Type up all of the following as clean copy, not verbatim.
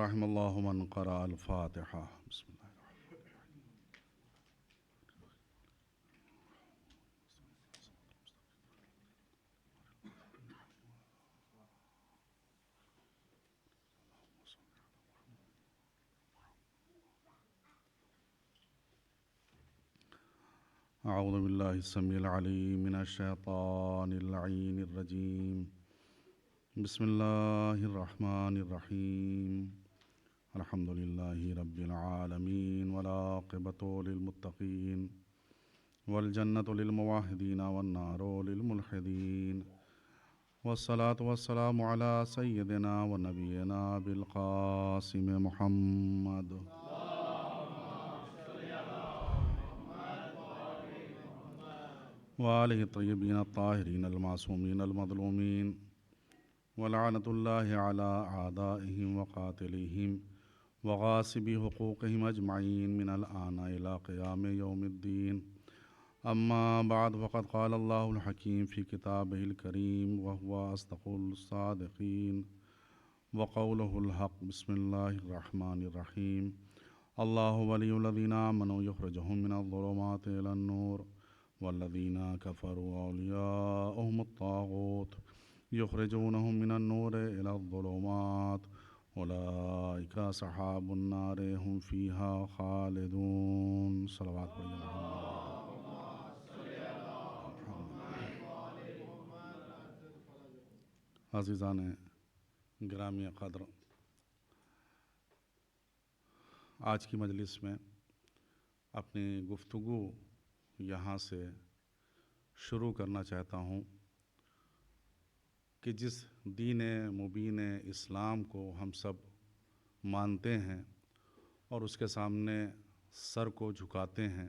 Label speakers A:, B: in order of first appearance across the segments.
A: رحم اللہ من قرأ الفاتحہ بسم اللہ اعوذ باللہ السمیع العلیم من الشیطان اللعین الرجیم بسم اللہ الرحمن الرحیم الحمد للہ رب العالمین والعاقبۃ للمتقین والجنۃ للموحدین والنار للملحدین والصلاة والسلام علی سیدنا و نبینا بالقاسم محمد وآلہ الطیبین الطاہرین المعصومین المظلومین ولعنۃ اللہ علی اعدائہم وقاتلہم وغاصبی حقوقہم اجمعین من الآن الی قیام یوم الدین اما بعد فقد قال اللہ الحکیم فی کتابہ الکریم وہو اصدق الصادقین وقولہ الحق بسم اللہ الرحمن الرحیم اللہ ولی الذین آمنوا یخرجہم من الظلمات الی النور والذین کفروا اولیاؤہم الطاغوت یخرجونہم من النور الی الظلمات اولئک اصحاب النار ہم فیہا خالدون صلوات عزیزان گرامی قدر، آج کی مجلس میں اپنی گفتگو یہاں سے شروع کرنا چاہتا ہوں کہ جس دین مبین اسلام کو ہم سب مانتے ہیں اور اس کے سامنے سر کو جھکاتے ہیں،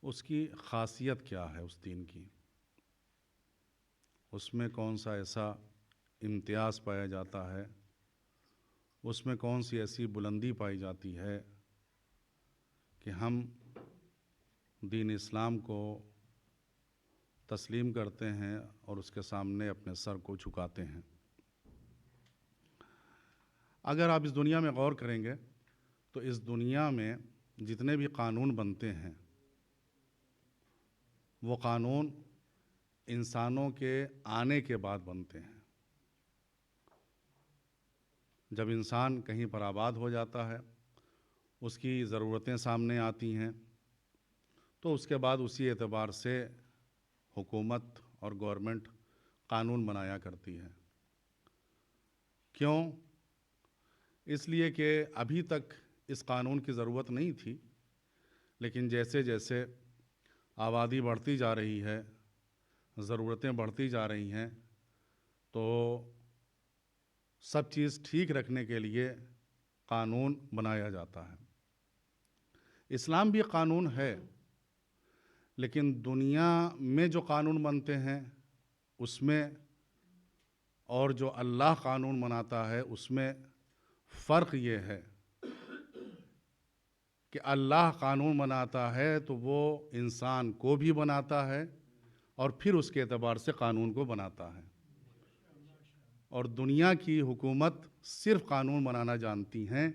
A: اس کی خاصیت کیا ہے اس دین کی؟ اس میں کون سا ایسا امتیاز پایا جاتا ہے؟ اس میں کون سی ایسی بلندی پائی جاتی ہے کہ ہم دین اسلام کو تسلیم کرتے ہیں اور اس کے سامنے اپنے سر کو جھکاتے ہیں؟ اگر آپ اس دنیا میں غور کریں گے تو اس دنیا میں جتنے بھی قانون بنتے ہیں وہ قانون انسانوں کے آنے کے بعد بنتے ہیں۔ جب انسان کہیں پر آباد ہو جاتا ہے، اس کی ضرورتیں سامنے آتی ہیں، تو اس کے بعد اسی اعتبار سے حکومت اور گورنمنٹ قانون بنایا کرتی ہے۔ کیوں؟ اس لیے کہ ابھی تک اس قانون کی ضرورت نہیں تھی، لیکن جیسے جیسے آبادی بڑھتی جا رہی ہے، ضرورتیں بڑھتی جا رہی ہیں، تو سب چیز ٹھیک رکھنے کے لیے قانون بنایا جاتا ہے۔ اسلام بھی قانون ہے، لیکن دنیا میں جو قانون بنتے ہیں اس میں اور جو اللہ قانون بناتا ہے اس میں فرق یہ ہے کہ اللہ قانون بناتا ہے تو وہ انسان کو بھی بناتا ہے اور پھر اس کے اعتبار سے قانون کو بناتا ہے، اور دنیا کی حکومت صرف قانون بنانا جانتی ہیں،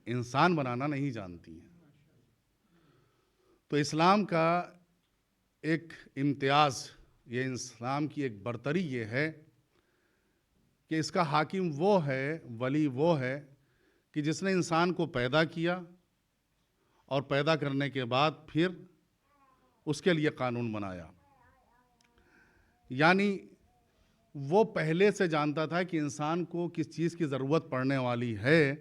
A: انسان بنانا نہیں جانتی ہیں۔ تو اسلام کا ایک امتیاز، یہ اسلام کی ایک برتری یہ ہے کہ اس کا حاکم وہ ہے، ولی وہ ہے کہ جس نے انسان کو پیدا کیا اور پیدا کرنے کے بعد پھر اس کے لیے قانون بنایا۔ یعنی وہ پہلے سے جانتا تھا کہ انسان کو کس چیز کی ضرورت پڑنے والی ہے،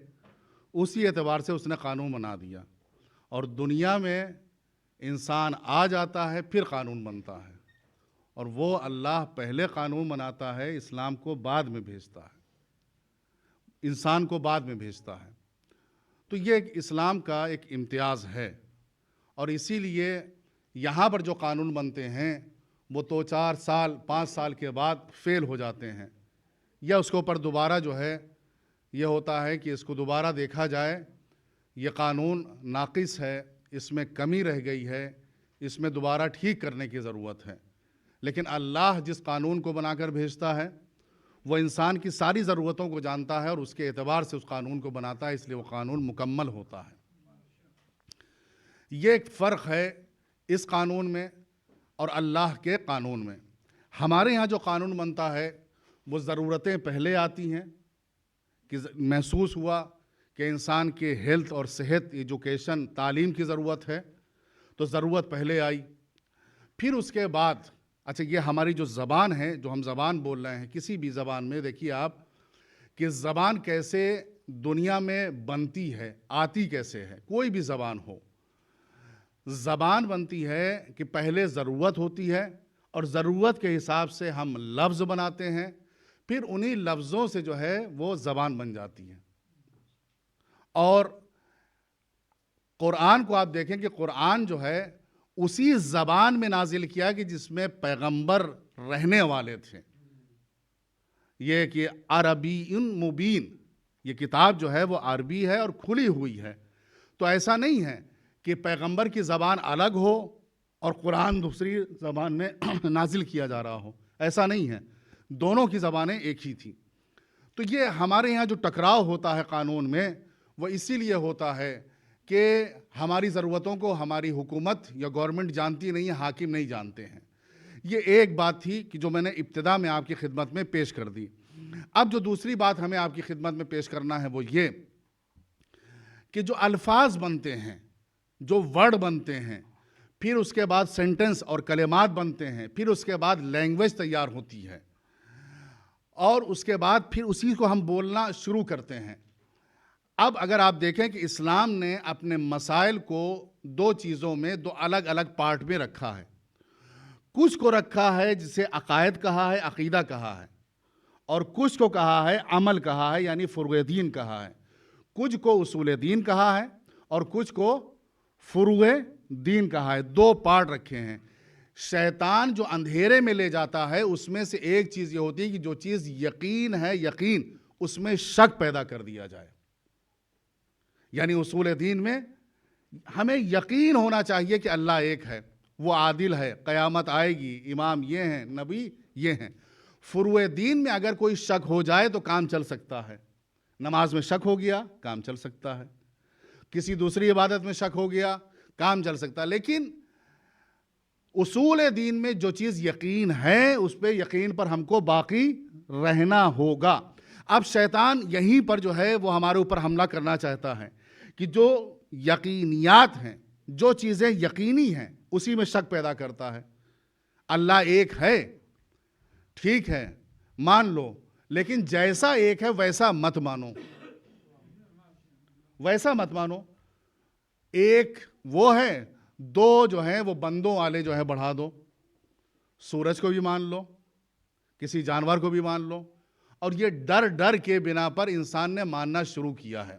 A: اسی اعتبار سے اس نے قانون بنا دیا، اور دنیا میں انسان آ جاتا ہے پھر قانون بنتا ہے، اور وہ اللہ پہلے قانون بناتا ہے، اسلام کو بعد میں بھیجتا ہے، انسان کو بعد میں بھیجتا ہے۔ تو یہ ایک اسلام کا ایک امتیاز ہے، اور اسی لیے یہاں پر جو قانون بنتے ہیں وہ 2-4 سال 5 سال کے بعد فیل ہو جاتے ہیں، یا اس کے اوپر دوبارہ جو ہے یہ ہوتا ہے کہ اس کو دوبارہ دیکھا جائے، یہ قانون ناقص ہے، اس میں کمی رہ گئی ہے، اس میں دوبارہ ٹھیک کرنے کی ضرورت ہے۔ لیکن اللہ جس قانون کو بنا کر بھیجتا ہے وہ انسان کی ساری ضرورتوں کو جانتا ہے اور اس کے اعتبار سے اس قانون کو بناتا ہے، اس لیے وہ قانون مکمل ہوتا ہے۔ یہ ایک فرق ہے اس قانون میں اور اللہ کے قانون میں۔ ہمارے ہاں جو قانون بنتا ہے وہ ضرورتیں پہلے آتی ہیں کہ محسوس ہوا کہ انسان کے ہیلتھ اور صحت، ایجوکیشن، تعلیم کی ضرورت ہے تو ضرورت پہلے آئی۔ پھر اس کے بعد اچھا یہ ہماری جو زبان ہے، جو ہم زبان بول رہے ہیں، کسی بھی زبان میں دیکھیے آپ کہ زبان کیسے دنیا میں بنتی ہے، آتی کیسے ہے۔ کوئی بھی زبان ہو، زبان بنتی ہے کہ پہلے ضرورت ہوتی ہے اور ضرورت کے حساب سے ہم لفظ بناتے ہیں، پھر انہی لفظوں سے جو ہے وہ زبان بن جاتی ہے۔ اور قرآن کو آپ دیکھیں کہ قرآن جو ہے اسی زبان میں نازل کیا کہ جس میں پیغمبر رہنے والے تھے۔ یہ کہ عربی مبین، یہ کتاب جو ہے وہ عربی ہے اور کھلی ہوئی ہے۔ تو ایسا نہیں ہے کہ پیغمبر کی زبان الگ ہو اور قرآن دوسری زبان میں نازل کیا جا رہا ہو، ایسا نہیں ہے، دونوں کی زبانیں ایک ہی تھیں۔ تو یہ ہمارے یہاں جو ٹکراؤ ہوتا ہے قانون میں، وہ اسی لیے ہوتا ہے کہ ہماری ضرورتوں کو ہماری حکومت یا گورنمنٹ جانتی نہیں ہے، حاکم نہیں جانتے ہیں۔ یہ ایک بات تھی کہ جو میں نے ابتدا میں آپ کی خدمت میں پیش کر دی۔ اب جو دوسری بات ہمیں آپ کی خدمت میں پیش کرنا ہے وہ یہ کہ جو الفاظ بنتے ہیں، جو ورڈ بنتے ہیں، پھر اس کے بعد سینٹنس اور کلمات بنتے ہیں، پھر اس کے بعد لینگویج تیار ہوتی ہے اور اس کے بعد پھر اسی کو ہم بولنا شروع کرتے ہیں۔ اب اگر آپ دیکھیں کہ اسلام نے اپنے مسائل کو دو چیزوں میں، دو الگ الگ پارٹ میں رکھا ہے۔ کچھ کو رکھا ہے جسے عقائد کہا ہے، عقیدہ کہا ہے، اور کچھ کو کہا ہے عمل کہا ہے، یعنی فروع دین کہا ہے۔ کچھ کو اصول دین کہا ہے اور کچھ کو فروع دین کہا ہے۔ دو پارٹ رکھے ہیں۔ شیطان جو اندھیرے میں لے جاتا ہے اس میں سے ایک چیز یہ ہوتی ہے کہ جو چیز یقین ہے، یقین، اس میں شک پیدا کر دیا جائے۔ یعنی اصول دین میں ہمیں یقین ہونا چاہیے کہ اللہ ایک ہے، وہ عادل ہے، قیامت آئے گی، امام یہ ہیں، نبی یہ ہیں۔ فروع دین میں اگر کوئی شک ہو جائے تو کام چل سکتا ہے۔ نماز میں شک ہو گیا، کام چل سکتا ہے۔ کسی دوسری عبادت میں شک ہو گیا، کام چل سکتا ہے۔ لیکن اصول دین میں جو چیز یقین ہے اس پہ یقین پر ہم کو باقی رہنا ہوگا۔ اب شیطان یہیں پر جو ہے وہ ہمارے اوپر حملہ کرنا چاہتا ہے کہ جو یقینیات ہیں، جو چیزیں یقینی ہیں، اسی میں شک پیدا کرتا ہے۔ اللہ ایک ہے، ٹھیک ہے، مان لو، لیکن جیسا ایک ہے ویسا مت مانو، ویسا مت مانو۔ ایک وہ ہے، دو جو ہیں وہ بندوں والے جو ہے بڑھا دو۔ سورج کو بھی مان لو، کسی جانور کو بھی مان لو، اور یہ ڈر ڈر کے بنا پر انسان نے ماننا شروع کیا ہے۔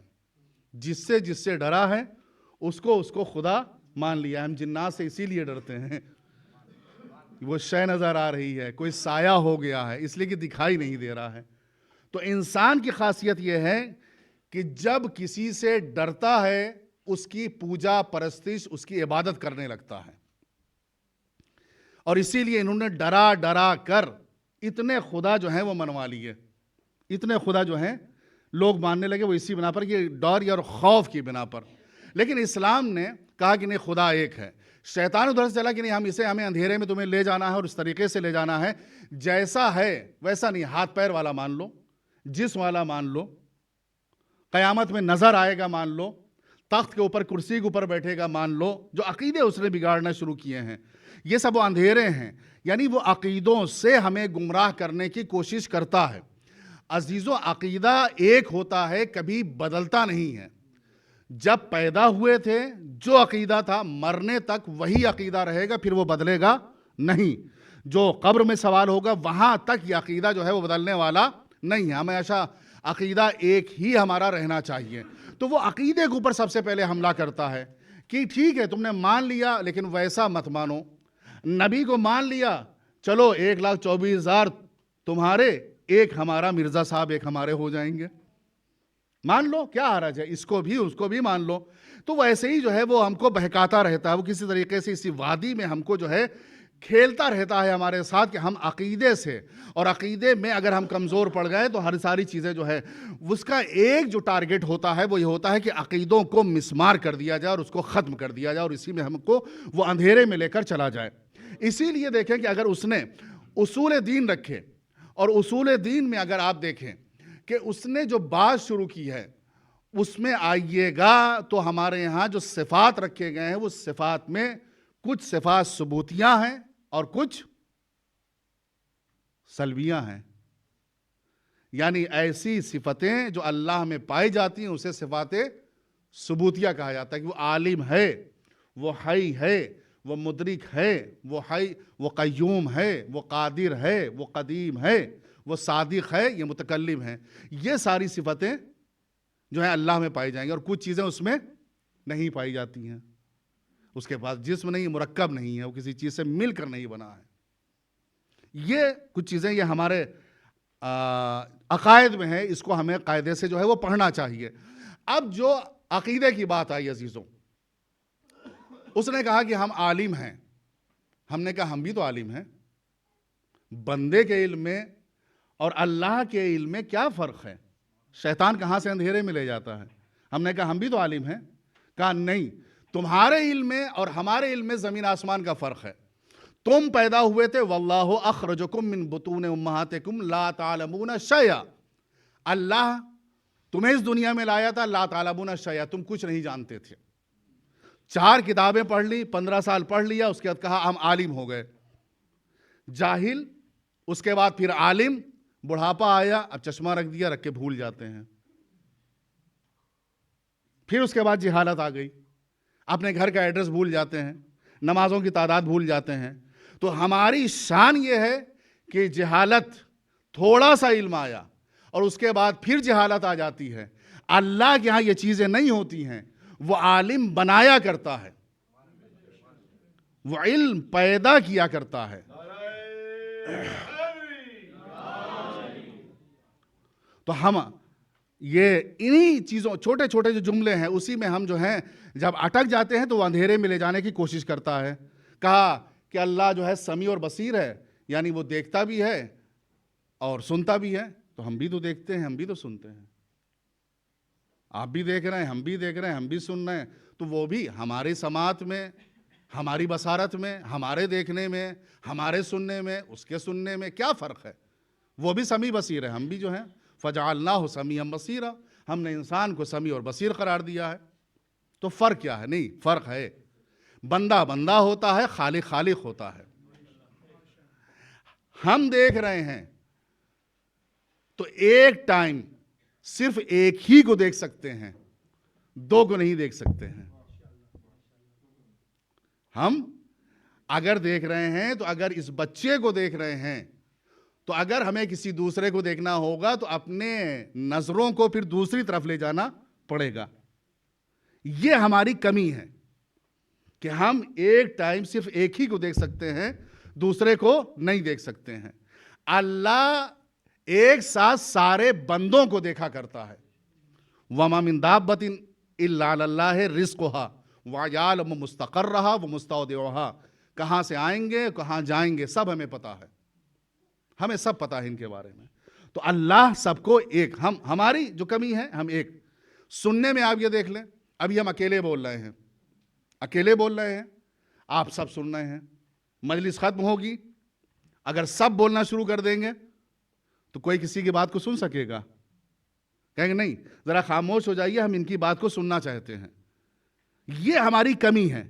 A: جس سے ڈرا ہے اس کو خدا مان لیا۔ ہم جنات سے اسی لیے ڈرتے ہیں، وہ شے نظر آ رہی ہے، کوئی سایہ ہو گیا ہے، اس لیے کہ دکھائی نہیں دے رہا ہے۔ تو انسان کی خاصیت یہ ہے کہ جب کسی سے ڈرتا ہے اس کی پوجا پرستش، اس کی عبادت کرنے لگتا ہے۔ اور اسی لیے انہوں نے ڈرا ڈرا کر اتنے خدا جو ہیں وہ منوا لیے، اتنے خدا جو ہیں لوگ ماننے لگے، وہ اسی بنا پر کہ ڈر اور خوف کی بنا پر۔ لیکن اسلام نے کہا کہ نہیں، خدا ایک ہے۔ شیطان ادھر سے چلا کہ نہیں، ہمیں اندھیرے میں تمہیں لے جانا ہے اور اس طریقے سے لے جانا ہے، جیسا ہے ویسا نہیں، ہاتھ پیر والا مان لو، جسم والا مان لو، قیامت میں نظر آئے گا مان لو، تخت کے اوپر، کرسی کے اوپر بیٹھے گا مان لو۔ جو عقیدے اس نے بگاڑنا شروع کیے ہیں، یہ سب وہ اندھیرے ہیں، یعنی وہ عقیدوں سے ہمیں گمراہ کرنے کی کوشش کرتا ہے۔ عزیزو، عقیدہ ایک ہوتا ہے، کبھی بدلتا نہیں ہے۔ جب پیدا ہوئے تھے جو عقیدہ تھا، مرنے تک وہی عقیدہ رہے گا، پھر وہ بدلے گا نہیں۔ جو قبر میں سوال ہوگا وہاں تک یہ عقیدہ جو ہے وہ بدلنے والا نہیں ہے۔ ہمیشہ عقیدہ ایک ہی ہمارا رہنا چاہیے۔ تو وہ عقیدے کے اوپر سب سے پہلے حملہ کرتا ہے کہ ٹھیک ہے تم نے مان لیا لیکن ویسا مت مانو۔ نبی کو مان لیا، چلو 1,24,000 تمہارے، ایک ہمارا، مرزا صاحب ایک ہمارے ہو جائیں گے، مان لو، کیا حرج ہے، اس کو بھی مان لو۔ تو ویسے ہی جو ہے وہ ہم کو بہکاتا رہتا ہے، وہ کسی طریقے سے اسی وادی میں ہم کو جو ہے کھیلتا رہتا ہے ہمارے ساتھ کہ ہم عقیدے سے، اور عقیدے میں اگر ہم کمزور پڑ گئے تو ہر ساری چیزیں جو ہے اس کا ایک جو ٹارگٹ ہوتا ہے وہ یہ ہوتا ہے کہ عقیدوں کو مسمار کر دیا جائے اور اس کو ختم کر دیا جائے، اور اسی میں ہم کو وہ اندھیرے میں لے کر چلا جائے۔ اسی لیے دیکھیں کہ اگر اس نے اصول دین رکھے، اور اصول دین میں اگر آپ دیکھیں کہ اس نے جو بات شروع کی ہے اس میں آئیے گا تو ہمارے یہاں جو صفات رکھے گئے ہیں وہ صفات میں کچھ صفات ثبوتیاں ہیں اور کچھ سلبیاں ہیں، یعنی ایسی صفتیں جو اللہ میں پائی جاتی ہیں اسے صفات ثبوتیہ کہا جاتا ہے، کہ وہ عالم ہے، وہ حی ہے، وہ مدرک ہے، وہ حی، وہ قیوم ہے، وہ قادر ہے، وہ قدیم ہے، وہ صادق ہے، یہ متکلم ہے۔ یہ ساری صفتیں جو ہیں اللہ میں پائی جائیں گی، اور کچھ چیزیں اس میں نہیں پائی جاتی ہیں۔ اس کے پاس جسم نہیں، مرکب نہیں ہے، وہ کسی چیز سے مل کر نہیں بنا ہے۔ یہ کچھ چیزیں یہ ہمارے عقائد میں ہے، اس کو ہمیں قاعدے سے جو ہے وہ پڑھنا چاہیے۔ اب جو عقیدے کی بات آئی عزیزوں، اس نے کہا کہ ہم عالم ہیں، ہم نے کہا ہم بھی تو عالم ہیں۔ بندے کے علم میں اور اللہ کے علم میں کیا فرق ہے؟ شیطان کہاں سے اندھیرے میں لے جاتا ہے؟ ہم نے کہا ہم بھی تو عالم ہیں۔ کہا نہیں، تمہارے علم میں اور ہمارے علم میں زمین آسمان کا فرق ہے۔ تم پیدا ہوئے تھے واللہ اخرجکم من بطون امہاتکم لا تعلمون شیئا، اللہ تمہیں اس دنیا میں لایا تھا لا تعلمون شیئا، تم کچھ نہیں جانتے تھے۔ 4 کتابیں پڑھ لی، 15 سال پڑھ لیا، اس کے بعد کہا ہم عالم ہو گئے۔ جاہل، اس کے بعد پھر عالم، بڑھاپا آیا، اب چشمہ رکھ دیا، رکھ کے بھول جاتے ہیں۔ پھر اس کے بعد جہالت آ گئی، اپنے گھر کا ایڈریس بھول جاتے ہیں، نمازوں کی تعداد بھول جاتے ہیں۔ تو ہماری شان یہ ہے کہ جہالت، تھوڑا سا علم آیا اور اس کے بعد پھر جہالت آ جاتی ہے۔ اللہ کے ہاں یہ چیزیں نہیں ہوتی ہیں، وہ عالم بنایا کرتا ہے، وہ علم پیدا کیا کرتا ہے۔ تو ہم یہ انہی چیزوں، چھوٹے چھوٹے جو جملے ہیں اسی میں ہم جو ہیں جب اٹک جاتے ہیں تو وہ اندھیرے میں لے جانے کی کوشش کرتا ہے۔ کہا کہ اللہ جو ہے سمیع اور بصیر ہے، یعنی وہ دیکھتا بھی ہے اور سنتا بھی ہے۔ تو ہم بھی تو دیکھتے ہیں، ہم بھی تو سنتے ہیں، آپ بھی دیکھ رہے ہیں، ہم بھی دیکھ رہے ہیں، ہم بھی سن رہے ہیں، تو وہ بھی ہماری سماعت میں، ہماری بصارت میں، ہمارے دیکھنے میں، ہمارے سننے میں، اس کے سننے میں کیا فرق ہے؟ وہ بھی سمیع بصیر ہے، ہم بھی جو ہیں فَجَعَلْنَاهُ سَمِيعًا بَصِيرًا، ہم نے انسان کو سمیع اور بصیر قرار دیا ہے۔ تو فرق کیا ہے؟ نہیں، فرق ہے، بندہ بندہ ہوتا ہے، خالق خالق ہوتا ہے۔ ہم دیکھ رہے ہیں تو ایک ٹائم صرف ایک ہی کو دیکھ سکتے ہیں، 2 کو نہیں دیکھ سکتے ہیں۔ ہم اگر دیکھ رہے ہیں تو اگر اس بچے کو دیکھ رہے ہیں تو اگر ہمیں کسی دوسرے کو دیکھنا ہوگا تو اپنے نظروں کو پھر دوسری طرف لے جانا پڑے گا۔ یہ ہماری کمی ہے کہ ہم ایک ٹائم صرف ایک ہی کو دیکھ سکتے ہیں، دوسرے کو نہیں دیکھ سکتے ہیں۔ اللہ ایک ساتھ سارے بندوں کو دیکھا کرتا ہے۔ وَمَا مِن دَابَّةٍ إِلَّا عَلَى اللَّهِ رِزْقُهَا وَيَعْلَمُ مُسْتَقَرَّهَا وَمُسْتَوْدِعَهَا، کہاں سے آئیں گے، کہاں جائیں گے، سب ہمیں پتا ہے، ہمیں سب پتا ہے ان کے بارے میں۔ تو اللہ سب کو ایک، ہماری جو کمی ہے ہم ایک۔ سننے میں آپ یہ دیکھ لیں، ابھی ہم اکیلے بول رہے ہیں، اکیلے بول رہے ہیں، آپ سب سن رہے ہیں، مجلس ختم ہوگی، اگر سب بولنا شروع کر دیں گے تو کوئی کسی کی بات کو سن سکے گا؟ کہیں گے نہیں، ذرا خاموش ہو جائیے، ہم ان کی بات کو سننا چاہتے ہیں۔ یہ ہماری کمی ہے،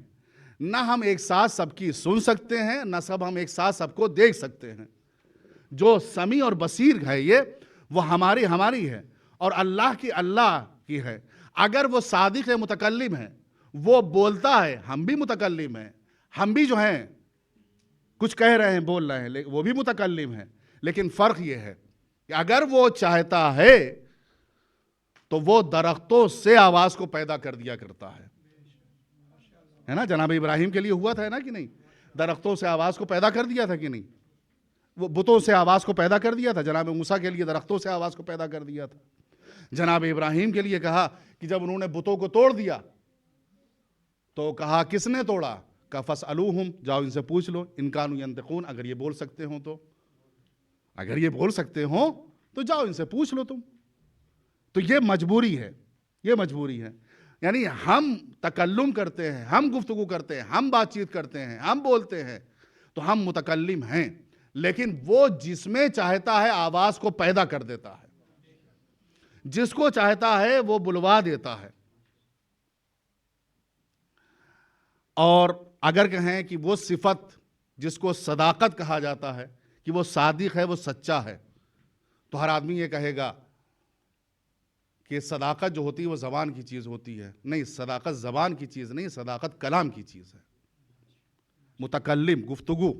A: نہ ہم ایک ساتھ سب کی سن سکتے ہیں، نہ ہم ایک ساتھ سب کو دیکھ سکتے ہیں۔ جو سمیع اور بصیر ہے یہ وہ ہماری ہے، اور اللہ کی ہے۔ اگر وہ صادق متکلم ہے، وہ بولتا ہے، ہم بھی متکلم ہیں، ہم بھی جو ہیں کچھ کہہ رہے ہیں، بول رہے ہیں، وہ بھی متکلم ہے۔ لیکن فرق یہ ہے کہ اگر وہ چاہتا ہے تو وہ درختوں سے آواز کو پیدا کر دیا کرتا ہے نا؟ جناب ابراہیم کے لیے ہوا تھا نا کہ نہیں؟ درختوں سے آواز کو پیدا کر دیا تھا کہ نہیں؟ وہ بتوں سے آواز کو پیدا کر دیا تھا۔ جناب موسیٰ کے لیے درختوں سے آواز کو پیدا کر دیا تھا۔ جناب ابراہیم کے لیے کہا کہ جب انہوں نے بتوں کو توڑ دیا تو کہا کس نے توڑا؟ کا فَاسْأَلُوهُمْ، جاؤ ان سے پوچھ لو، ان کانوا ینطقون، اگر یہ بول سکتے ہوں تو، اگر یہ بول سکتے ہوں تو جاؤ ان سے پوچھ لو تم. تو یہ مجبوری ہے، یہ مجبوری ہے. یعنی ہم تکلم کرتے ہیں، ہم گفتگو کرتے ہیں، ہم بات چیت کرتے ہیں، ہم بولتے ہیں تو ہم متکلم ہیں، لیکن وہ جس میں چاہتا ہے آواز کو پیدا کر دیتا ہے، جس کو چاہتا ہے وہ بلوا دیتا ہے. اور اگر کہیں کہ وہ صفت جس کو صداقت کہا جاتا ہے کہ وہ صادق ہے، وہ سچا ہے، تو ہر آدمی یہ کہے گا کہ صداقت جو ہوتی ہے وہ زبان کی چیز ہوتی ہے. نہیں، صداقت زبان کی چیز نہیں، صداقت کلام کی چیز ہے. متکلم، گفتگو،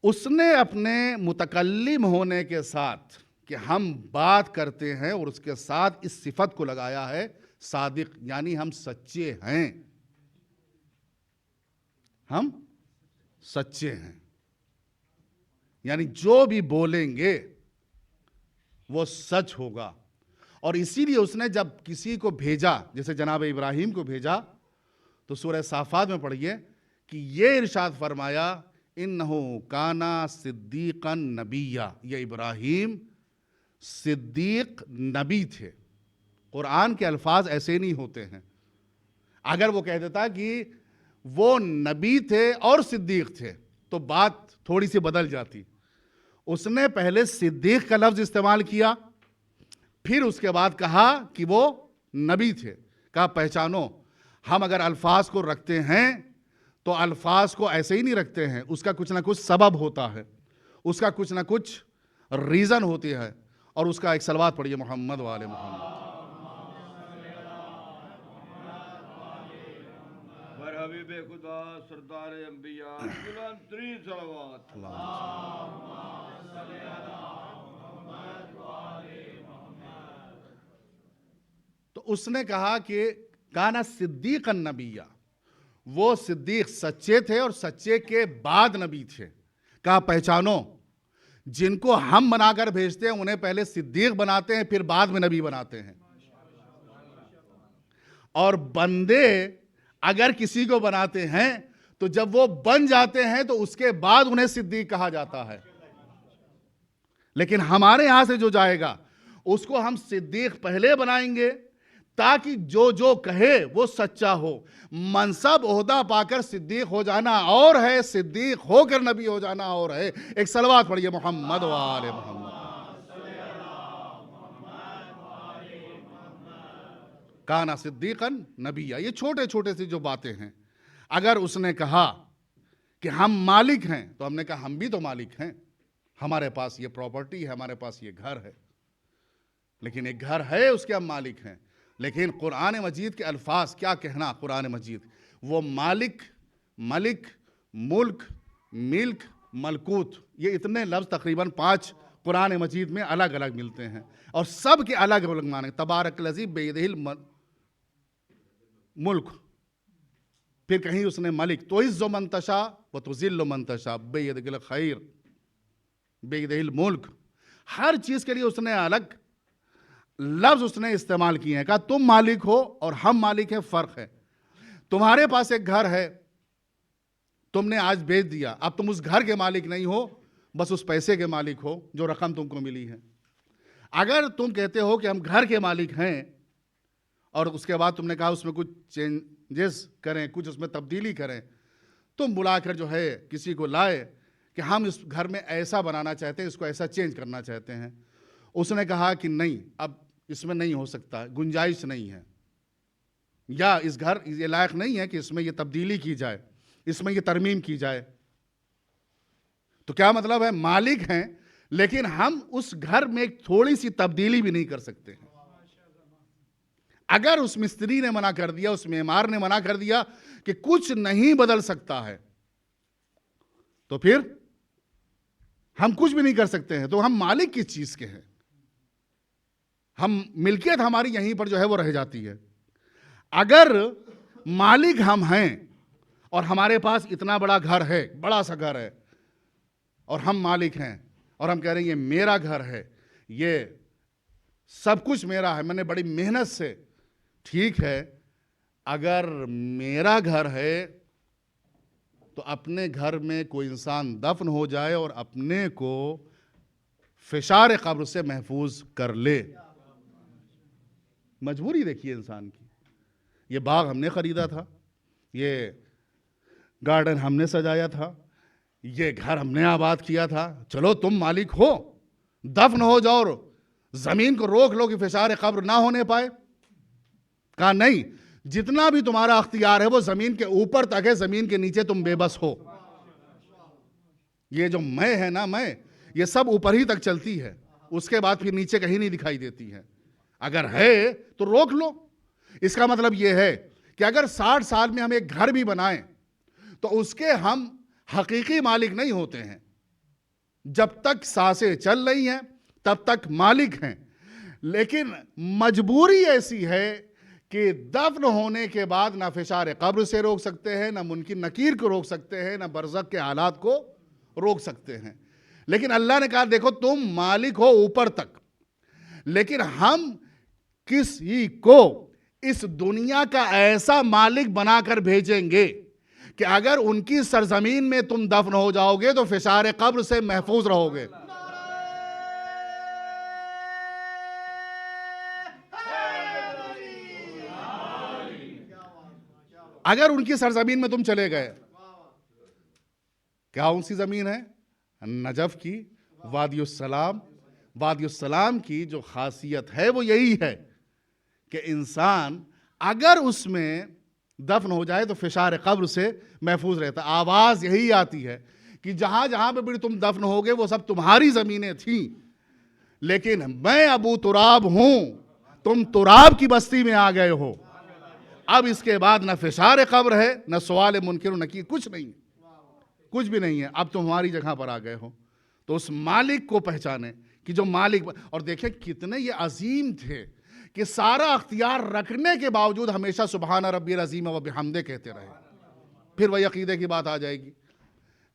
A: اس نے اپنے متکلم ہونے کے ساتھ کہ ہم بات کرتے ہیں اور اس کے ساتھ اس صفت کو لگایا ہے صادق، یعنی ہم سچے ہیں، ہم سچے ہیں. یعنی جو بھی بولیں گے وہ سچ ہوگا. اور اسی لیے اس نے جب کسی کو بھیجا، جیسے جناب ابراہیم کو بھیجا، تو سورہ صافات میں پڑھیے کہ یہ ارشاد فرمایا انہو کانا صدیقا نبیا، یہ ابراہیم صدیق نبی تھے. قرآن کے الفاظ ایسے نہیں ہوتے ہیں. اگر وہ کہہ دیتا کہ وہ نبی تھے اور صدیق تھے تو بات تھوڑی سی بدل جاتی. اس نے پہلے صدیق کا لفظ استعمال کیا، پھر اس کے بعد کہا کہ وہ نبی تھے. کہا پہچانو، ہم اگر الفاظ کو رکھتے ہیں تو الفاظ کو ایسے ہی نہیں رکھتے ہیں، اس کا کچھ نہ کچھ سبب ہوتا ہے، اس کا کچھ نہ کچھ ریزن ہوتی ہے. اور اس کا ایک صلوات پڑھیے محمد و آل محمد.
B: بر حبیب خدا سردار انبیاء بلند ترین صلوات.
A: تو اس نے کہا کہ کانا صدیق النبیہ، وہ صدیق سچے تھے اور سچے کے بعد نبی تھے. کہا پہچانو، جن کو ہم بنا کر بھیجتے ہیں انہیں پہلے صدیق بناتے ہیں، پھر بعد میں نبی بناتے ہیں. اور بندے اگر کسی کو بناتے ہیں تو جب وہ بن جاتے ہیں تو اس کے بعد انہیں صدیق کہا جاتا ہے. لیکن ہمارے یہاں سے جو جائے گا اس کو ہم صدیق پہلے بنائیں گے تاکہ جو کہے وہ سچا ہو. منصب عہدہ پا کر صدیق ہو جانا اور ہے، صدیق ہو کر نبی ہو جانا اور ہے. ایک صلوات پڑھیے محمد و آل محمد. کانا صدیقا نبیہ. یہ چھوٹے چھوٹے سی جو باتیں ہیں. اگر اس نے کہا کہ ہم مالک ہیں تو ہم نے کہا ہم بھی تو مالک ہیں، ہمارے پاس یہ پراپرٹی ہے، ہمارے پاس یہ گھر ہے. لیکن ایک گھر ہے اس کے ہم مالک ہیں. لیکن قرآن مجید کے الفاظ کیا کہنا، قرآن مجید وہ مالک، ملک، ملک، ملک، ملکوت، یہ اتنے لفظ تقریباً 5 قرآن مجید میں الگ الگ ملتے ہیں اور سب کے الگ الگ معنی. تبارک الذی بیدہ الملک، پھر کہیں اس نے ملک، تعز من تشاء و تذل من تشاء بیدک الخیر، بیدہ الملک. ہر چیز کے لیے اس نے الگ لفظ اس نے استعمال کیے ہیں. کہا تم مالک ہو اور ہم مالک ہیں، فرق ہے. تمہارے پاس ایک گھر ہے، تم نے آج بیچ دیا، اب تم اس گھر کے مالک نہیں ہو، بس اس پیسے کے مالک ہو جو رقم تم کو ملی ہے. اگر تم کہتے ہو کہ ہم گھر کے مالک ہیں اور اس کے بعد تم نے کہا اس میں کچھ چینجز کریں، کچھ اس میں تبدیلی کریں، تم بلا کر جو ہے کسی کو لائے کہ ہم اس گھر میں ایسا بنانا چاہتے ہیں، اس کو ایسا چینج کرنا چاہتے ہیں. اس نے کہا کہ نہیں، اب اس میں نہیں ہو سکتا، گنجائش نہیں ہے، یا اس گھر یہ لائق نہیں ہے کہ اس میں یہ تبدیلی کی جائے، اس میں یہ ترمیم کی جائے. تو کیا مطلب ہے، مالک ہیں لیکن ہم اس گھر میں ایک تھوڑی سی تبدیلی بھی نہیں کر سکتے ہیں. اگر اس مستری نے منع کر دیا، اس معمار نے منع کر دیا کہ کچھ نہیں بدل سکتا ہے، تو پھر ہم کچھ بھی نہیں کر سکتے ہیں. تو ہم مالک کس چیز کے ہیں؟ ہم ملکیت ہماری یہیں پر جو ہے وہ رہ جاتی ہے. اگر مالک ہم ہیں اور ہمارے پاس اتنا بڑا گھر ہے، بڑا سا گھر ہے، اور ہم مالک ہیں اور ہم کہہ رہے ہیں یہ میرا گھر ہے، یہ سب کچھ میرا ہے، میں نے بڑی محنت سے، ٹھیک ہے، اگر میرا گھر ہے تو اپنے گھر میں کوئی انسان دفن ہو جائے اور اپنے کو فشار قبر سے محفوظ کر لے. مجبوری دیکھیے انسان کی. یہ باغ ہم نے خریدا تھا, یہ گارڈن ہم نے سجایا تھا, یہ گھر ہم نے آباد کیا تھا, چلو تم مالک ہو, دفن ہو جاؤ اور زمین کو روک لو کہ فشار قبر نہ ہونے پائے. کہا نہیں, جتنا بھی تمہارا اختیار ہے وہ زمین کے اوپر تک ہے, زمین کے نیچے تم بے بس ہو. یہ جو میں ہے نا, میں یہ سب اوپر ہی تک چلتی ہے, اس کے بعد پھر نیچے کہیں نہیں دکھائی دیتی ہے. اگر ہے تو روک لو. اس کا مطلب یہ ہے کہ اگر 60 سال میں ہم ایک گھر بھی بنائیں تو اس کے ہم حقیقی مالک نہیں ہوتے ہیں. جب تک سانسیں چل رہی ہیں تب تک مالک ہیں, لیکن مجبوری ایسی ہے کہ دفن ہونے کے بعد نہ فشار قبر سے روک سکتے ہیں, نہ منکر نکیر کو روک سکتے ہیں, نہ برزخ کے حالات کو روک سکتے ہیں. لیکن اللہ نے کہا دیکھو تم مالک ہو اوپر تک, لیکن ہم کسی کو اس دنیا کا ایسا مالک بنا کر بھیجیں گے کہ اگر ان کی سرزمین میں تم دفن ہو جاؤ گے تو فشار قبر سے محفوظ رہو گے. اگر ان کی سرزمین میں تم چلے گئے, کیا ان سی زمین ہے؟ نجف کی وادی السلام. وادی السلام کی جو خاصیت ہے وہ یہی ہے کہ انسان اگر اس میں دفن ہو جائے تو فشار قبر سے محفوظ رہتا. آواز یہی آتی ہے کہ جہاں جہاں پہ بھی تم دفن ہوگے وہ سب تمہاری زمینیں تھیں, لیکن میں ابو تراب ہوں, تم تراب کی بستی میں آ گئے ہو. اب اس کے بعد نہ فشار قبر ہے, نہ سوال منکر و نکیر, کچھ نہیں, کچھ بھی نہیں ہے. اب تم ہماری جگہ پر آ گئے ہو. تو اس مالک کو پہچانے کہ جو مالک, اور دیکھیں کتنے یہ عظیم تھے کہ سارا اختیار رکھنے کے باوجود ہمیشہ سبحان ربی العظیم و بحمدہ کہتے رہے. پھر وہی عقیدے کی بات آ جائے گی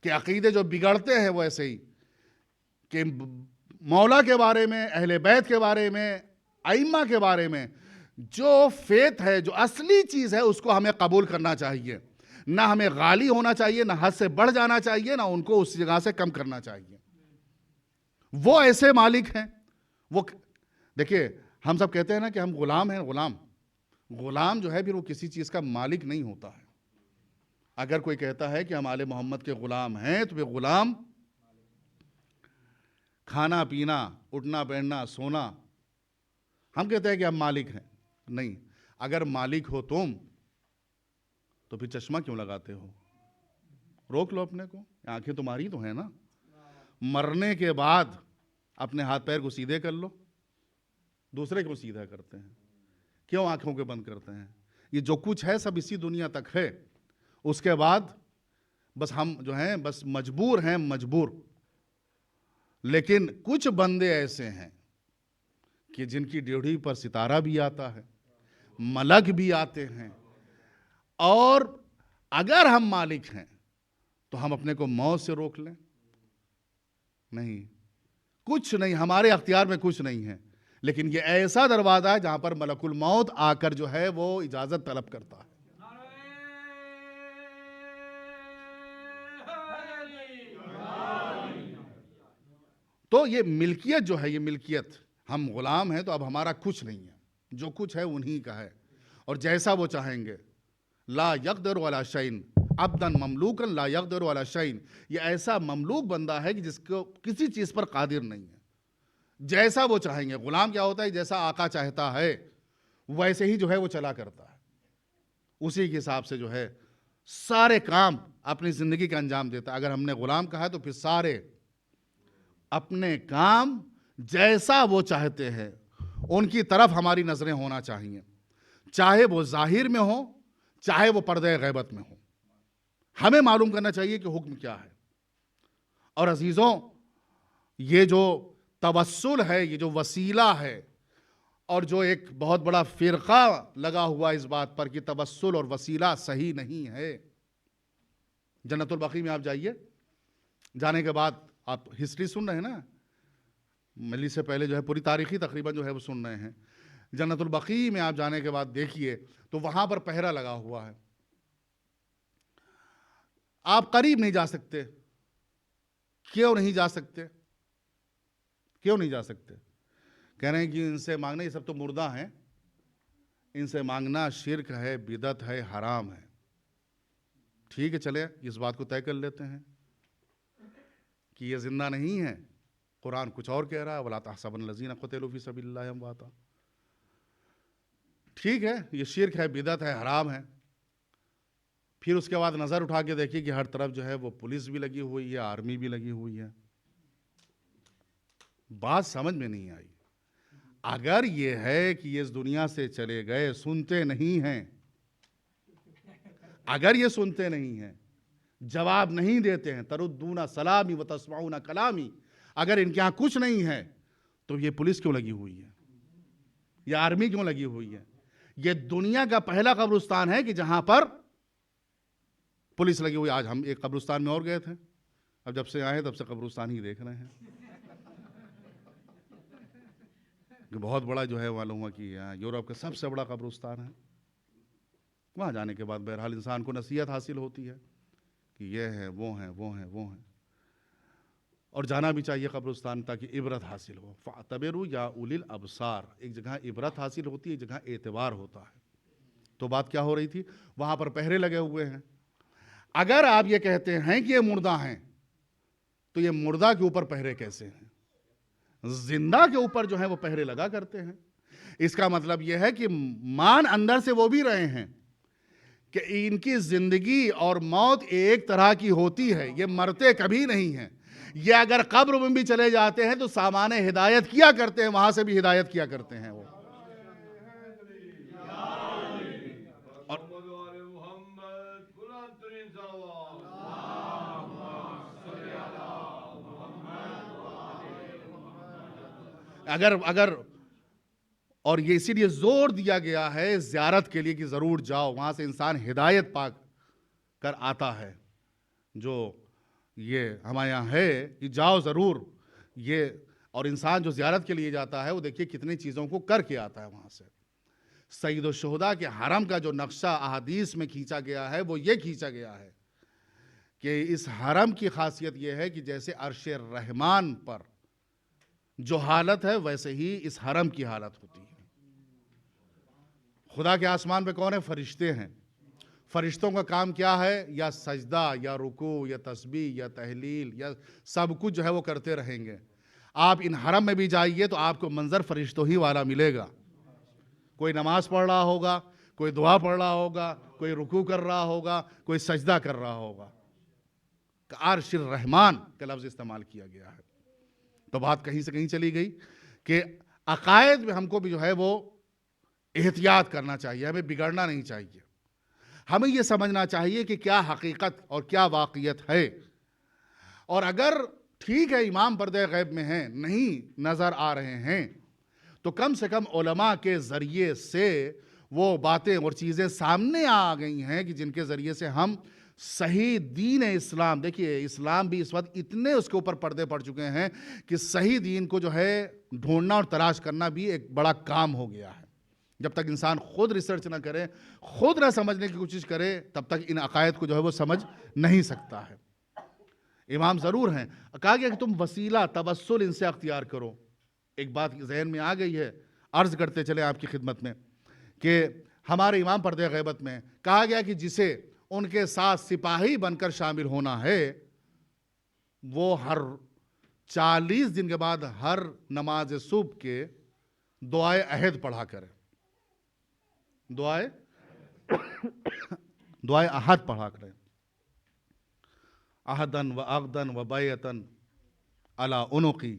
A: کہ عقیدے جو بگڑتے ہیں وہ ایسے ہی کہ مولا کے بارے میں, اہل بیت کے بارے میں, ائمہ کے بارے میں جو فیت ہے, جو اصلی چیز ہے, اس کو ہمیں قبول کرنا چاہیے. نہ ہمیں غالی ہونا چاہیے, نہ حد سے بڑھ جانا چاہیے, نہ ان کو اس جگہ سے کم کرنا چاہیے. وہ ایسے مالک ہیں. وہ دیکھیے ہم سب کہتے ہیں نا کہ ہم غلام ہیں. غلام جو ہے پھر وہ کسی چیز کا مالک نہیں ہوتا ہے. اگر کوئی کہتا ہے کہ ہم آل محمد کے غلام ہیں تو پھر غلام کھانا پینا, اٹھنا بیٹھنا, سونا, ہم کہتے ہیں کہ ہم مالک ہیں. نہیں, اگر مالک ہو تم تو پھر چشمہ کیوں لگاتے ہو؟ روک لو اپنے کو, آنکھیں تمہاری تو ہیں نا. مرنے کے بعد اپنے ہاتھ پیر کو سیدھے کر لو. دوسرے کو سیدھا کرتے ہیں, کیوں آنکھوں کے بند کرتے ہیں؟ یہ جو کچھ ہے سب اسی دنیا تک ہے. اس کے بعد بس ہم جو ہیں بس مجبور ہیں, مجبور. لیکن کچھ بندے ایسے ہیں کہ جن کی ڈیوٹی پر ستارہ بھی آتا ہے, ملک بھی آتے ہیں, اور اگر ہم مالک ہیں تو ہم اپنے کو موت سے روک لیں؟ نہیں, کچھ نہیں, ہمارے اختیار میں کچھ نہیں ہے. لیکن یہ ایسا دروازہ ہے جہاں پر ملک الموت آ کر جو ہے وہ اجازت طلب کرتا ہے. تو یہ ملکیت جو ہے, یہ ملکیت, ہم غلام ہیں تو اب ہمارا کچھ نہیں ہے, جو کچھ ہے انہی کا ہے, اور جیسا وہ چاہیں گے. لا یقدر علی شیء عبدا مملوکا لا یقدر علی شیء. یہ ایسا مملوک بندہ ہے کہ جس کو کسی چیز پر قادر نہیں ہے, جیسا وہ چاہیں گے. غلام کیا ہوتا ہے؟ جیسا آقا چاہتا ہے ویسے ہی جو ہے وہ چلا کرتا ہے, اسی کے حساب سے جو ہے سارے کام اپنی زندگی کا انجام دیتا ہے. اگر ہم نے غلام کہا ہے تو پھر سارے اپنے کام جیسا وہ چاہتے ہیں ان کی طرف ہماری نظریں ہونا چاہیے, چاہے وہ ظاہر میں ہو, چاہے وہ پردہ غیبت میں ہو. ہمیں معلوم کرنا چاہیے کہ حکم کیا ہے. اور عزیزوں, یہ جو توسل ہے, یہ جو وسیلہ ہے, اور جو ایک بہت بڑا فرقہ لگا ہوا اس بات پر کہ توسل اور وسیلہ صحیح نہیں ہے. جنت البقیع میں آپ جائیے, جانے کے بعد آپ ہسٹری سن رہے ہیں نا, ملی سے پہلے جو ہے پوری تاریخی تقریباً جو ہے وہ سن رہے ہیں. جنت البقیع میں آپ جانے کے بعد دیکھیے تو وہاں پر پہرا لگا ہوا ہے. آپ قریب نہیں جا سکتے. کیوں نہیں جا سکتے؟ کیوں نہیں جا سکتے؟ کہہ رہے ہیں کہ ان سے مانگنا، یہ سب تو مردہ ہیں، ان سے مانگنا شرک ہے، بدعت ہے، حرام ہے. ٹھیک ہے، چلے اس بات کو طے کر لیتے ہیں کہ یہ زندہ نہیں ہے. قرآن کچھ اور کہہ رہا ہے، وَلَا تَحْسَبَنَّ الَّذِينَ قُتِلُوا فِي سَبِيلِ اللَّهِ أَمْوَاتًا. ٹھیک ہے، یہ شرک ہے، بدعت ہے، حرام ہے. پھر اس کے بعد نظر اٹھا کے دیکھیے کہ ہر طرف جو ہے وہ پولیس بھی لگی ہوئی ہے، آرمی بھی لگی ہوئی ہے. بات سمجھ میں نہیں آئی. اگر یہ ہے کہ یہ اس دنیا سے چلے گئے، سنتے نہیں ہیں، اگر یہ سنتے نہیں ہیں، جواب نہیں دیتے ہیں، تردون سلامی و تسمعون کلامی، اگر ان کے یہاں کچھ نہیں ہے تو یہ پولیس کیوں لگی ہوئی ہے؟ یہ آرمی کیوں لگی ہوئی ہے؟ یہ دنیا کا پہلا قبرستان ہے کہ جہاں پر پولیس لگی ہوئی. آج ہم ایک قبرستان میں اور گئے تھے، اب جب سے آئے تب سے قبرستان ہی دیکھ رہے ہیں کہ بہت بڑا جو ہے معلوم ہوا کہ یورپ کا سب سے بڑا قبرستان ہے. وہاں جانے کے بعد بہرحال انسان کو نصیحت حاصل ہوتی ہے کہ یہ ہیں، وہ ہیں، وہ ہیں، وہ ہیں، اور جانا بھی چاہیے قبرستان تاکہ عبرت حاصل ہو. فَاعْتَبِرُوا یا اولی الابصار، ایک جگہ عبرت حاصل ہوتی ہے، ایک جگہ اعتبار ہوتا ہے. تو بات کیا ہو رہی تھی؟ وہاں پر پہرے لگے ہوئے ہیں. اگر آپ یہ کہتے ہیں کہ یہ مردہ ہیں تو یہ مردہ کے اوپر پہرے کیسے ہیں؟ زندہ کے اوپر جو ہے وہ پہرے لگا کرتے ہیں. اس کا مطلب یہ ہے کہ مان اندر سے وہ بھی رہے ہیں کہ ان کی زندگی اور موت ایک طرح کی ہوتی ہے، یہ مرتے کبھی نہیں ہیں. یہ اگر قبر میں بھی چلے جاتے ہیں تو سامان ہدایت کیا کرتے ہیں، وہاں سے بھی ہدایت کیا کرتے ہیں. وہ اگر اور یہ اسی لیے زور دیا گیا ہے زیارت کے لیے کہ ضرور جاؤ، وہاں سے انسان ہدایت پا کر آتا ہے. جو یہ ہمارے یہاں ہے کہ جاؤ ضرور. یہ اور انسان جو زیارت کے لیے جاتا ہے وہ دیکھیے کتنی چیزوں کو کر کے آتا ہے وہاں سے. سید الشہداء کے حرم کا جو نقشہ احادیث میں کھینچا گیا ہے وہ یہ کھینچا گیا ہے کہ اس حرم کی خاصیت یہ ہے کہ جیسے عرش رحمان پر جو حالت ہے ویسے ہی اس حرم کی حالت ہوتی ہے. خدا کے آسمان پہ کون ہے؟ فرشتے ہیں. فرشتوں کا کام کیا ہے؟ یا سجدہ، یا رکوع، یا تسبیح، یا تہلیل، یا سب کچھ جو ہے وہ کرتے رہیں گے. آپ ان حرم میں بھی جائیے تو آپ کو منظر فرشتوں ہی والا ملے گا. کوئی نماز پڑھ رہا ہوگا، کوئی دعا پڑھ رہا ہوگا، کوئی رکوع کر رہا ہوگا، کوئی سجدہ کر رہا ہوگا. عرش الرحمان کا لفظ استعمال کیا گیا ہے. تو بات کہیں سے کہیں چلی گئی کہ عقائد میں ہم کو بھی جو ہے وہ احتیاط کرنا چاہیے، ہمیں بگڑنا نہیں چاہیے. ہمیں یہ سمجھنا چاہیے کہ کیا حقیقت اور کیا واقعیت ہے. اور اگر ٹھیک ہے امام پردہ غیب میں ہیں، نہیں نظر آ رہے ہیں، تو کم سے کم علماء کے ذریعے سے وہ باتیں اور چیزیں سامنے آ گئی ہیں کہ جن کے ذریعے سے ہم صحیح دین اسلام، دیکھیے اسلام بھی اس وقت اتنے اس کے اوپر پردے پڑ چکے ہیں کہ صحیح دین کو جو ہے ڈھونڈنا اور تلاش کرنا بھی ایک بڑا کام ہو گیا ہے. جب تک انسان خود ریسرچ نہ کرے، خود نہ سمجھنے کی کوشش کرے، تب تک ان عقائد کو جو ہے وہ سمجھ نہیں سکتا ہے. امام ضرور ہیں. کہا گیا کہ تم وسیلہ توسل ان سے اختیار کرو. ایک بات ذہن میں آ گئی ہے، عرض کرتے چلے آپ کی خدمت میں کہ ہمارے امام پردہ غیبت میں کہا گیا کہ جسے ان کے ساتھ سپاہی بن کر شامل ہونا ہے وہ ہر 40 دن کے بعد ہر نماز صبح کے دعائے عہد پڑھا کرے. دعائے عہد پڑھا کرے. عہدن و عقدن و بیعتن علی عنقی،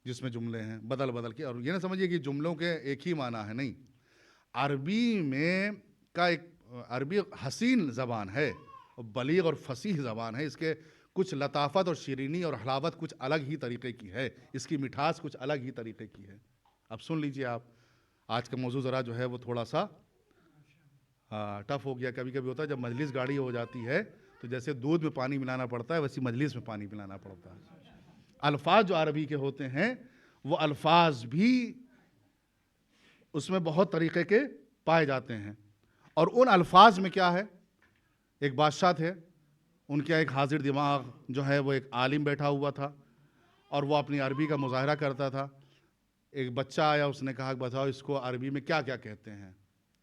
A: جس میں جملے ہیں بدل بدل کے. اور یہ نہ سمجھیے کہ جملوں کے ایک ہی معنی ہے، نہیں. عربی میں کا ایک عربی حسین زبان ہے، بلیغ اور فصیح زبان ہے. اس کے کچھ لطافت اور شیرینی اور حلاوت کچھ الگ ہی طریقے کی ہے، اس کی مٹھاس کچھ الگ ہی طریقے کی ہے. اب سن لیجئے آپ، آج کا موضوع ذرا جو ہے وہ تھوڑا سا ٹف ہو گیا. کبھی کبھی ہوتا ہے جب مجلس گاڑی ہو جاتی ہے تو جیسے دودھ میں پانی ملانا پڑتا ہے ویسی مجلس میں پانی ملانا پڑتا ہے. الفاظ جو عربی کے ہوتے ہیں وہ الفاظ بھی اس میں بہت طریقے کے پائے جاتے ہیں. اور ان الفاظ میں کیا ہے، ایک بادشاہ تھے، ان کا ایک حاضر دماغ جو ہے وہ ایک عالم بیٹھا ہوا تھا اور وہ اپنی عربی کا مظاہرہ کرتا تھا. ایک بچہ آیا, اس نے کہا کہ بتاؤ اس کو عربی میں کیا کیا کہتے ہیں.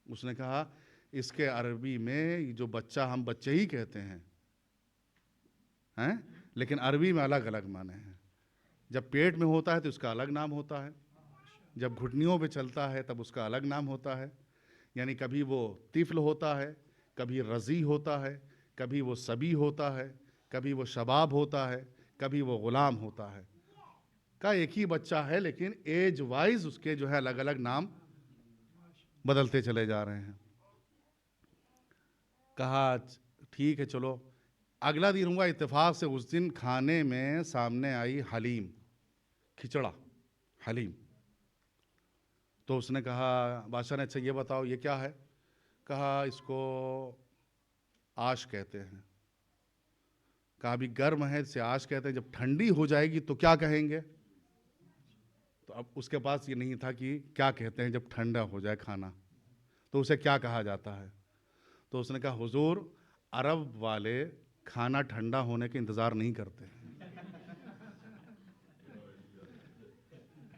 A: اس نے کہا اس کے عربی میں جو بچہ ہم بچے ہی کہتے ہیں لیکن عربی میں الگ الگ معنی ہیں. جب پیٹ میں ہوتا ہے تو اس کا الگ نام ہوتا ہے, جب گھٹنیوں پہ چلتا ہے تب اس کا الگ نام ہوتا ہے. یعنی کبھی وہ طفل ہوتا ہے, کبھی رضی ہوتا ہے, کبھی وہ صبی ہوتا ہے, کبھی وہ شباب ہوتا ہے, کبھی وہ غلام ہوتا ہے. کا ایک ہی بچہ ہے لیکن ایج وائز اس کے جو ہے الگ الگ نام بدلتے چلے جا رہے ہیں. کہا ٹھیک ہے چلو. اگلا دن ہوا, اتفاق سے اس دن کھانے میں سامنے آئی حلیم, کھچڑا حلیم. تو اس نے کہا بادشاہ نے اچھا یہ بتاؤ یہ کیا ہے. کہا اس کو آش کہتے ہیں. کہا ابھی گرم ہے اسے آش کہتے ہیں, جب ٹھنڈی ہو جائے گی تو کیا کہیں گے. تو اب اس کے پاس یہ نہیں تھا کہ کیا کہتے ہیں جب ٹھنڈا ہو جائے کھانا تو اسے کیا کہا جاتا ہے. تو اس نے کہا حضور عرب والے کھانا ٹھنڈا ہونے کے انتظار نہیں کرتے.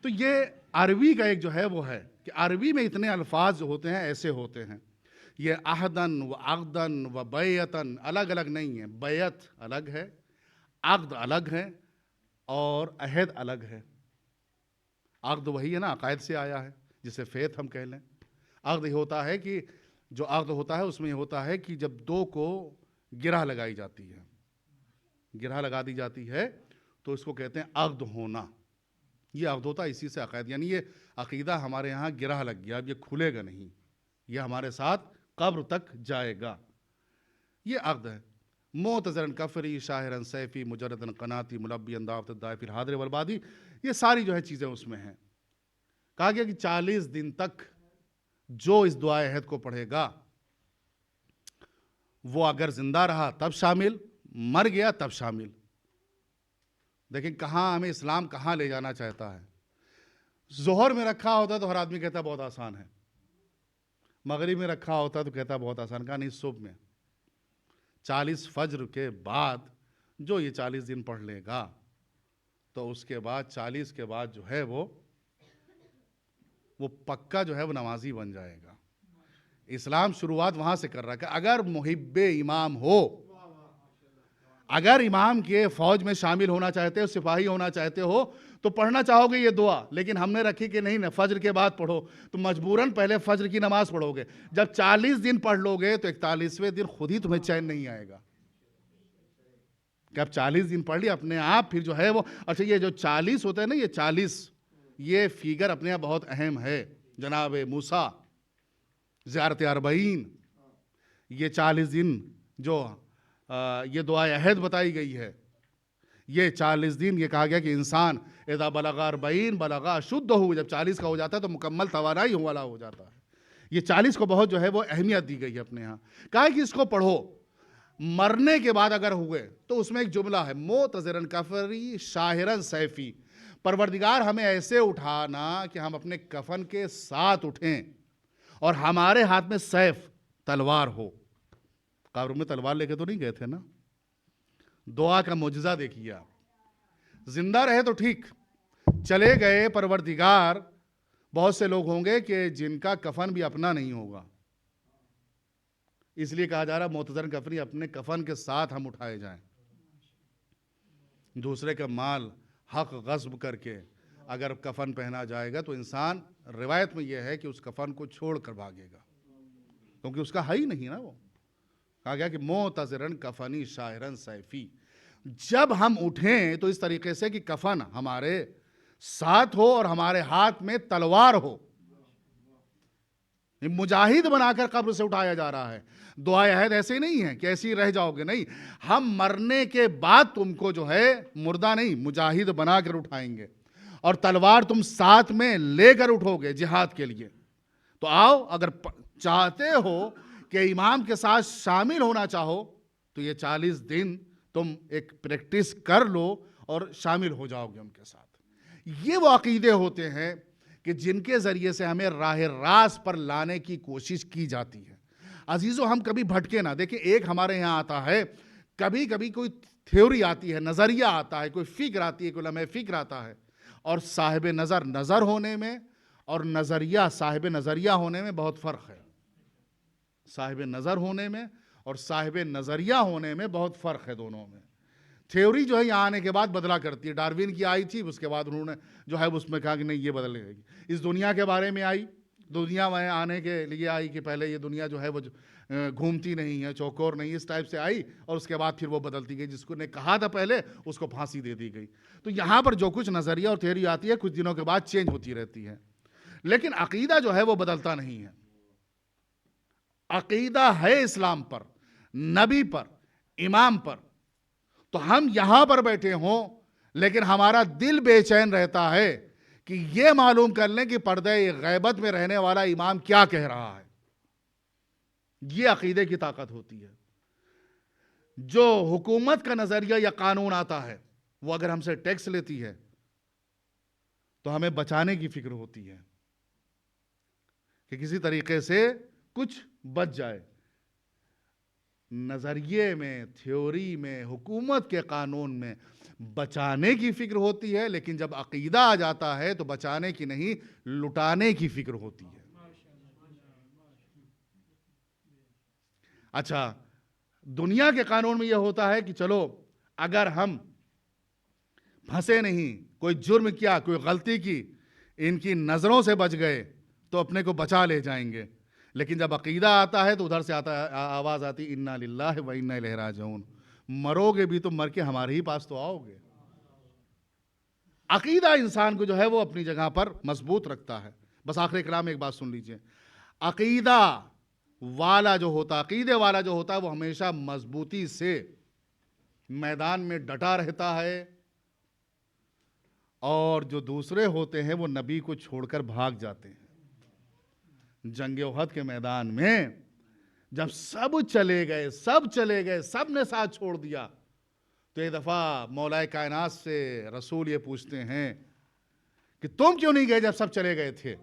A: تو یہ عربی کا ایک جو ہے وہ ہے کہ عربی میں اتنے الفاظ جو ہوتے ہیں ایسے ہوتے ہیں. یہ عہدن و عقدن و بیعتن الگ الگ نہیں ہیں. بیعت الگ ہے, عقد الگ ہے, اور عہد الگ ہے. عقد وہی ہے نا, عقائد سے آیا ہے, جسے فیتھ ہم کہہ لیں. عقد یہ ہوتا ہے کہ جو عقد ہوتا ہے اس میں یہ ہوتا ہے کہ جب دو کو گرہ لگائی جاتی ہے, گرہ لگا دی جاتی ہے تو اس کو کہتے ہیں عقد ہونا. یہ عقد ہوتا ہے اسی سے عقائد. یعنی یہ عقیدہ ہمارے یہاں گرہ لگ گیا, اب یہ کھلے گا نہیں, یہ ہمارے ساتھ قبر تک جائے گا. یہ عقد ہے. معتذرن کفری شاہرن سیفی مجردن قناتی ملبی دعوت الداعی فی الحاضر والبادی, یہ ساری جو ہے چیزیں اس میں ہیں. کہا گیا کہ 40 دن تک جو اس دعائے عہد کو پڑھے گا وہ اگر زندہ رہا تب شامل, مر گیا تب شامل. دیکھیں کہاں ہمیں اسلام کہاں لے جانا چاہتا ہے. ظہر میں رکھا ہوتا تو ہر آدمی کہتا بہت آسان ہے, مغرب میں رکھا ہوتا تو کہتا بہت آسان. کہا نہیں, صبح میں 40 فجر کے بعد جو یہ 40 دن پڑھ لے گا تو اس کے بعد 40 کے بعد جو ہے وہ پکا جو ہے وہ نمازی بن جائے گا. اسلام شروعات وہاں سے کر رہا ہے کہ اگر محب امام ہو, اگر امام کے فوج میں شامل ہونا چاہتے ہو, سپاہی ہونا چاہتے ہو تو پڑھنا چاہو گے یہ دعا, لیکن ہم نے رکھی کہ نہیں فجر کے بعد پڑھو, تو مجبوراً پہلے فجر کی نماز پڑھو گے. جب 40 دن پڑھ لو گے تو 41ویں دن خود ہی تمہیں چین نہیں آئے گا کہ اب 40 دن پڑھ لی اپنے آپ. پھر جو ہے وہ اچھا یہ جو 40 ہوتا ہے نا, یہ 40 یہ فیگر اپنے آپ بہت اہم ہے. جناب موسیٰ زیارت اربعین, یہ 40 دن جو یہ دعائے عہد بتائی گئی ہے, یہ 40 دن یہ کہا گیا کہ انسان اذا بلغ 40 بلغ اشدہ, جب 40 کا ہو جاتا ہے تو مکمل توانائی والا ہو جاتا ہے. یہ 40 کو بہت جو ہے وہ اہمیت دی گئی ہے اپنے ہاں. کہا کہ اس کو پڑھو, مرنے کے بعد اگر ہوئے تو اس میں ایک جملہ ہے معتذرن کفری شاہرن سیفی, پروردگار ہمیں ایسے اٹھانا کہ ہم اپنے کفن کے ساتھ اٹھیں اور ہمارے ہاتھ میں سیف تلوار ہو. قبر میں تلوار لے کے تو نہیں گئے تھے نا. دعا کا معجزہ دیکھیے آپ, زندہ رہے تو ٹھیک, چلے گئے پروردگار. بہت سے لوگ ہوں گے کہ جن کا کفن بھی اپنا نہیں ہوگا, اس لیے کہا جا رہا معتذرن کفری, اپنے کفن کے ساتھ ہم اٹھائے جائیں. دوسرے کا مال حق غصب کر کے اگر کفن پہنا جائے گا تو انسان, روایت میں یہ ہے کہ اس کفن کو چھوڑ کر بھاگے گا کیونکہ اس کا ہے ہی نہیں نا. وہ کہا گیا کہ معتذرن کفنی شاہرن سیفی, جب ہم اٹھیں تو اس طریقے سے کہ کفن ہمارے ساتھ ہو اور ہمارے ہاتھ میں تلوار ہو. مجاہد بنا کر قبر سے اٹھایا جا رہا ہے. دعائے عہد ایسے نہیں ہے کہ ایسے ہی رہ جاؤ گے, نہیں, ہم مرنے کے بعد تم کو جو ہے مردہ نہیں مجاہد بنا کر اٹھائیں گے اور تلوار تم ساتھ میں لے کر اٹھو گے جہاد کے لیے. تو آؤ, اگر چاہتے ہو کہ امام کے ساتھ شامل ہونا چاہو تو یہ 40 دن تم ایک پریکٹس کر لو اور شامل ہو جاؤ گے ان کے ساتھ. یہ وہ عقیدے ہوتے ہیں کہ جن کے ذریعے سے ہمیں راہ راست پر لانے کی کوشش کی جاتی ہے. عزیزو, ہم کبھی بھٹکے نہ. دیکھیں ایک ہمارے یہاں آتا ہے کبھی کبھی کوئی تھیوری آتی ہے، نظریہ آتا ہے، کوئی فکر آتی ہے، کوئی لمحہ فکر آتا ہے، اور صاحب نظر نظر ہونے میں اور نظریہ صاحب نظریہ ہونے میں بہت فرق ہے. صاحب نظر ہونے میں اور صاحب نظریہ ہونے میں بہت فرق ہے دونوں میں. تھیوری جو ہے یہاں آنے کے بعد بدلا کرتی ہے. ڈاروین کی آئی تھی، اس کے بعد انہوں نے جو ہے اس میں کہا کہ نہیں یہ بدل جائے گی. اس دنیا کے بارے میں آئی، دنیا میں آنے کے لیے آئی کہ پہلے یہ دنیا جو ہے وہ گھومتی نہیں ہے، چوکور نہیں، اس ٹائپ سے آئی، اور اس کے بعد پھر وہ بدلتی گئی. جس کو نے کہا تھا پہلے اس کو پھانسی دے دی گئی. تو یہاں پر جو کچھ نظریہ اور تھیوری آتی ہے کچھ دنوں کے بعد چینج ہوتی رہتی ہے، لیکن عقیدہ جو ہے وہ بدلتا نہیں ہے. عقیدہ ہے اسلام پر، نبی پر، امام پر. تو ہم یہاں پر بیٹھے ہوں لیکن ہمارا دل بے چین رہتا ہے کہ یہ معلوم کر لیں کہ پردہ غیبت میں رہنے والا امام کیا کہہ رہا ہے. یہ عقیدے کی طاقت ہوتی ہے. جو حکومت کا نظریہ یا قانون آتا ہے وہ اگر ہم سے ٹیکس لیتی ہے تو ہمیں بچانے کی فکر ہوتی ہے کہ کسی طریقے سے کچھ بچ جائے. نظریے میں، تھیوری میں، حکومت کے قانون میں بچانے کی فکر ہوتی ہے، لیکن جب عقیدہ آ جاتا ہے تو بچانے کی نہیں، لٹانے کی فکر ہوتی ہے. اچھا، دنیا کے قانون میں یہ ہوتا ہے کہ چلو اگر ہم پھنسے نہیں، کوئی جرم کیا، کوئی غلطی کی، ان کی نظروں سے بچ گئے تو اپنے کو بچا لے جائیں گے. لیکن جب عقیدہ آتا ہے تو ادھر سے آواز آتی انا للہ و انا الیہ راجعون. مرو گے بھی تو مر کے ہمارے ہی پاس تو آؤ گے. عقیدہ انسان کو جو ہے وہ اپنی جگہ پر مضبوط رکھتا ہے. بس آخری کلام ایک بات سن لیجئے. عقیدہ والا جو ہوتا، عقیدے والا جو ہوتا ہے وہ ہمیشہ مضبوطی سے میدان میں ڈٹا رہتا ہے، اور جو دوسرے ہوتے ہیں وہ نبی کو چھوڑ کر بھاگ جاتے ہیں. جنگ احد کے میدان میں جب سب چلے گئے، سب نے ساتھ چھوڑ دیا، تو ایک دفعہ مولا کائنات سے رسول یہ پوچھتے ہیں کہ تم کیوں نہیں گئے جب سب چلے گئے تھے؟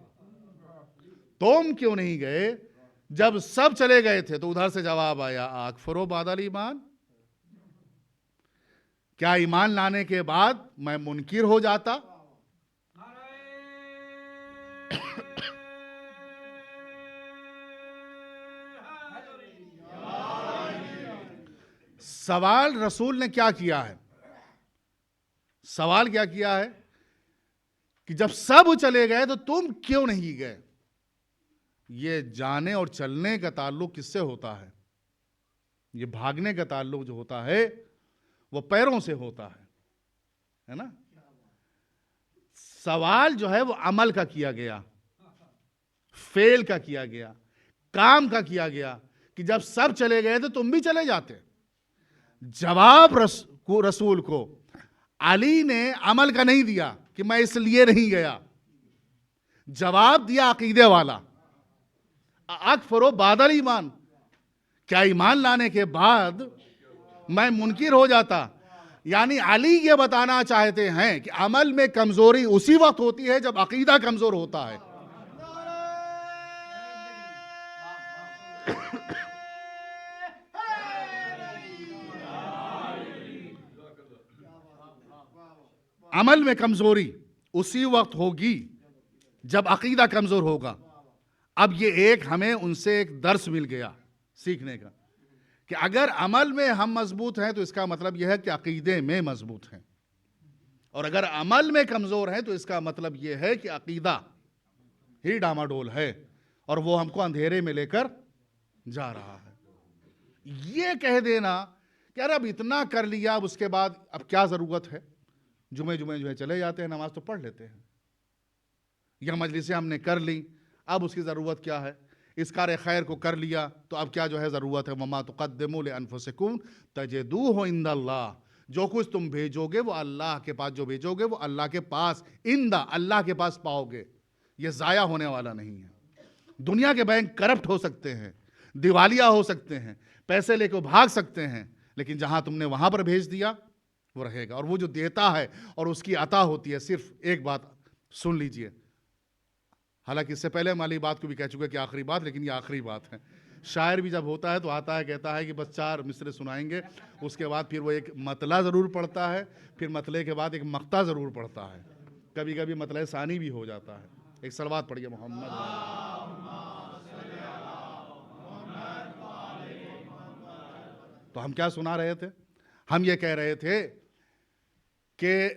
A: تم کیوں نہیں گئے جب سب چلے گئے تھے؟ تو ادھر سے جواب آیا اکفروا بعد الایمان. کیا ایمان لانے کے بعد میں منکر ہو جاتا؟ سوال رسول نے کیا کیا ہے؟ سوال کیا کیا ہے کہ جب سب چلے گئے تو تم کیوں نہیں گئے؟ یہ جانے اور چلنے کا تعلق کس سے ہوتا ہے؟ یہ بھاگنے کا تعلق جو ہوتا ہے وہ پیروں سے ہوتا ہے نا. سوال جو ہے وہ عمل کا کیا گیا، فعل کا کیا گیا، کام کا کیا گیا کہ جب سب چلے گئے تو تم بھی چلے جاتے. جواب رسول کو علی نے عمل کا نہیں دیا کہ میں اس لیے نہیں گیا، جواب دیا عقیدے والا اکفروا بعد الایمان. کیا ایمان لانے کے بعد میں منکر ہو جاتا؟ یعنی علی یہ بتانا چاہتے ہیں کہ عمل میں کمزوری اسی وقت ہوتی ہے جب عقیدہ کمزور ہوتا ہے. عمل میں کمزوری اسی وقت ہوگی جب عقیدہ کمزور ہوگا. اب یہ ہمیں ان سے ایک درس مل گیا سیکھنے کا کہ اگر عمل میں ہم مضبوط ہیں تو اس کا مطلب یہ ہے کہ عقیدے میں مضبوط ہیں، اور اگر عمل میں کمزور ہیں تو اس کا مطلب یہ ہے کہ عقیدہ ہی ڈاماڈول ہے اور وہ ہم کو اندھیرے میں لے کر جا رہا ہے. یہ کہہ دینا کہ ارے اب اتنا کر لیا، اب اس کے بعد اب کیا ضرورت ہے، جمعے جو ہے چلے جاتے ہیں، نماز تو پڑھ لیتے ہیں، یا مجلسیں ہم نے کر لی، اب اس کی ضرورت کیا ہے، اس کار خیر کو کر لیا تو اب کیا جو ہے ضرورت ہے. وما تقدموا لانفسکم تجدوہ عند اللہ. جو کچھ تم بھیجو گے وہ اللہ کے پاس، جو بھیجو گے وہ اللہ کے پاس، اللہ کے پاس پاؤ گے. یہ ضائع ہونے والا نہیں ہے. دنیا کے بینک کرپٹ ہو سکتے ہیں، دیوالیہ ہو سکتے ہیں، پیسے لے کے بھاگ سکتے ہیں، لیکن جہاں تم نے وہاں پر بھیج دیا وہ رہے گا. اور وہ جو دیتا ہے اور اس کی عطا ہوتی ہے. صرف ایک بات سن لیجئے، حالانکہ اس سے پہلے ہم والی بات کو بھی کہہ چکے کہ آخری بات، لیکن یہ آخری بات ہے. شاعر بھی جب ہوتا ہے تو آتا ہے کہتا ہے کہ بس 4 مصرے سنائیں گے، اس کے بعد پھر وہ ایک مطلع ضرور پڑھتا ہے، پھر مطلع کے بعد ایک مقطع ضرور پڑھتا ہے، کبھی کبھی مطلع ثانی بھی ہو جاتا ہے۔ ایک صلوات پڑھیے محمد۔ تو ہم کیا سنا رہے تھے؟ ہم یہ کہہ رہے تھے کہ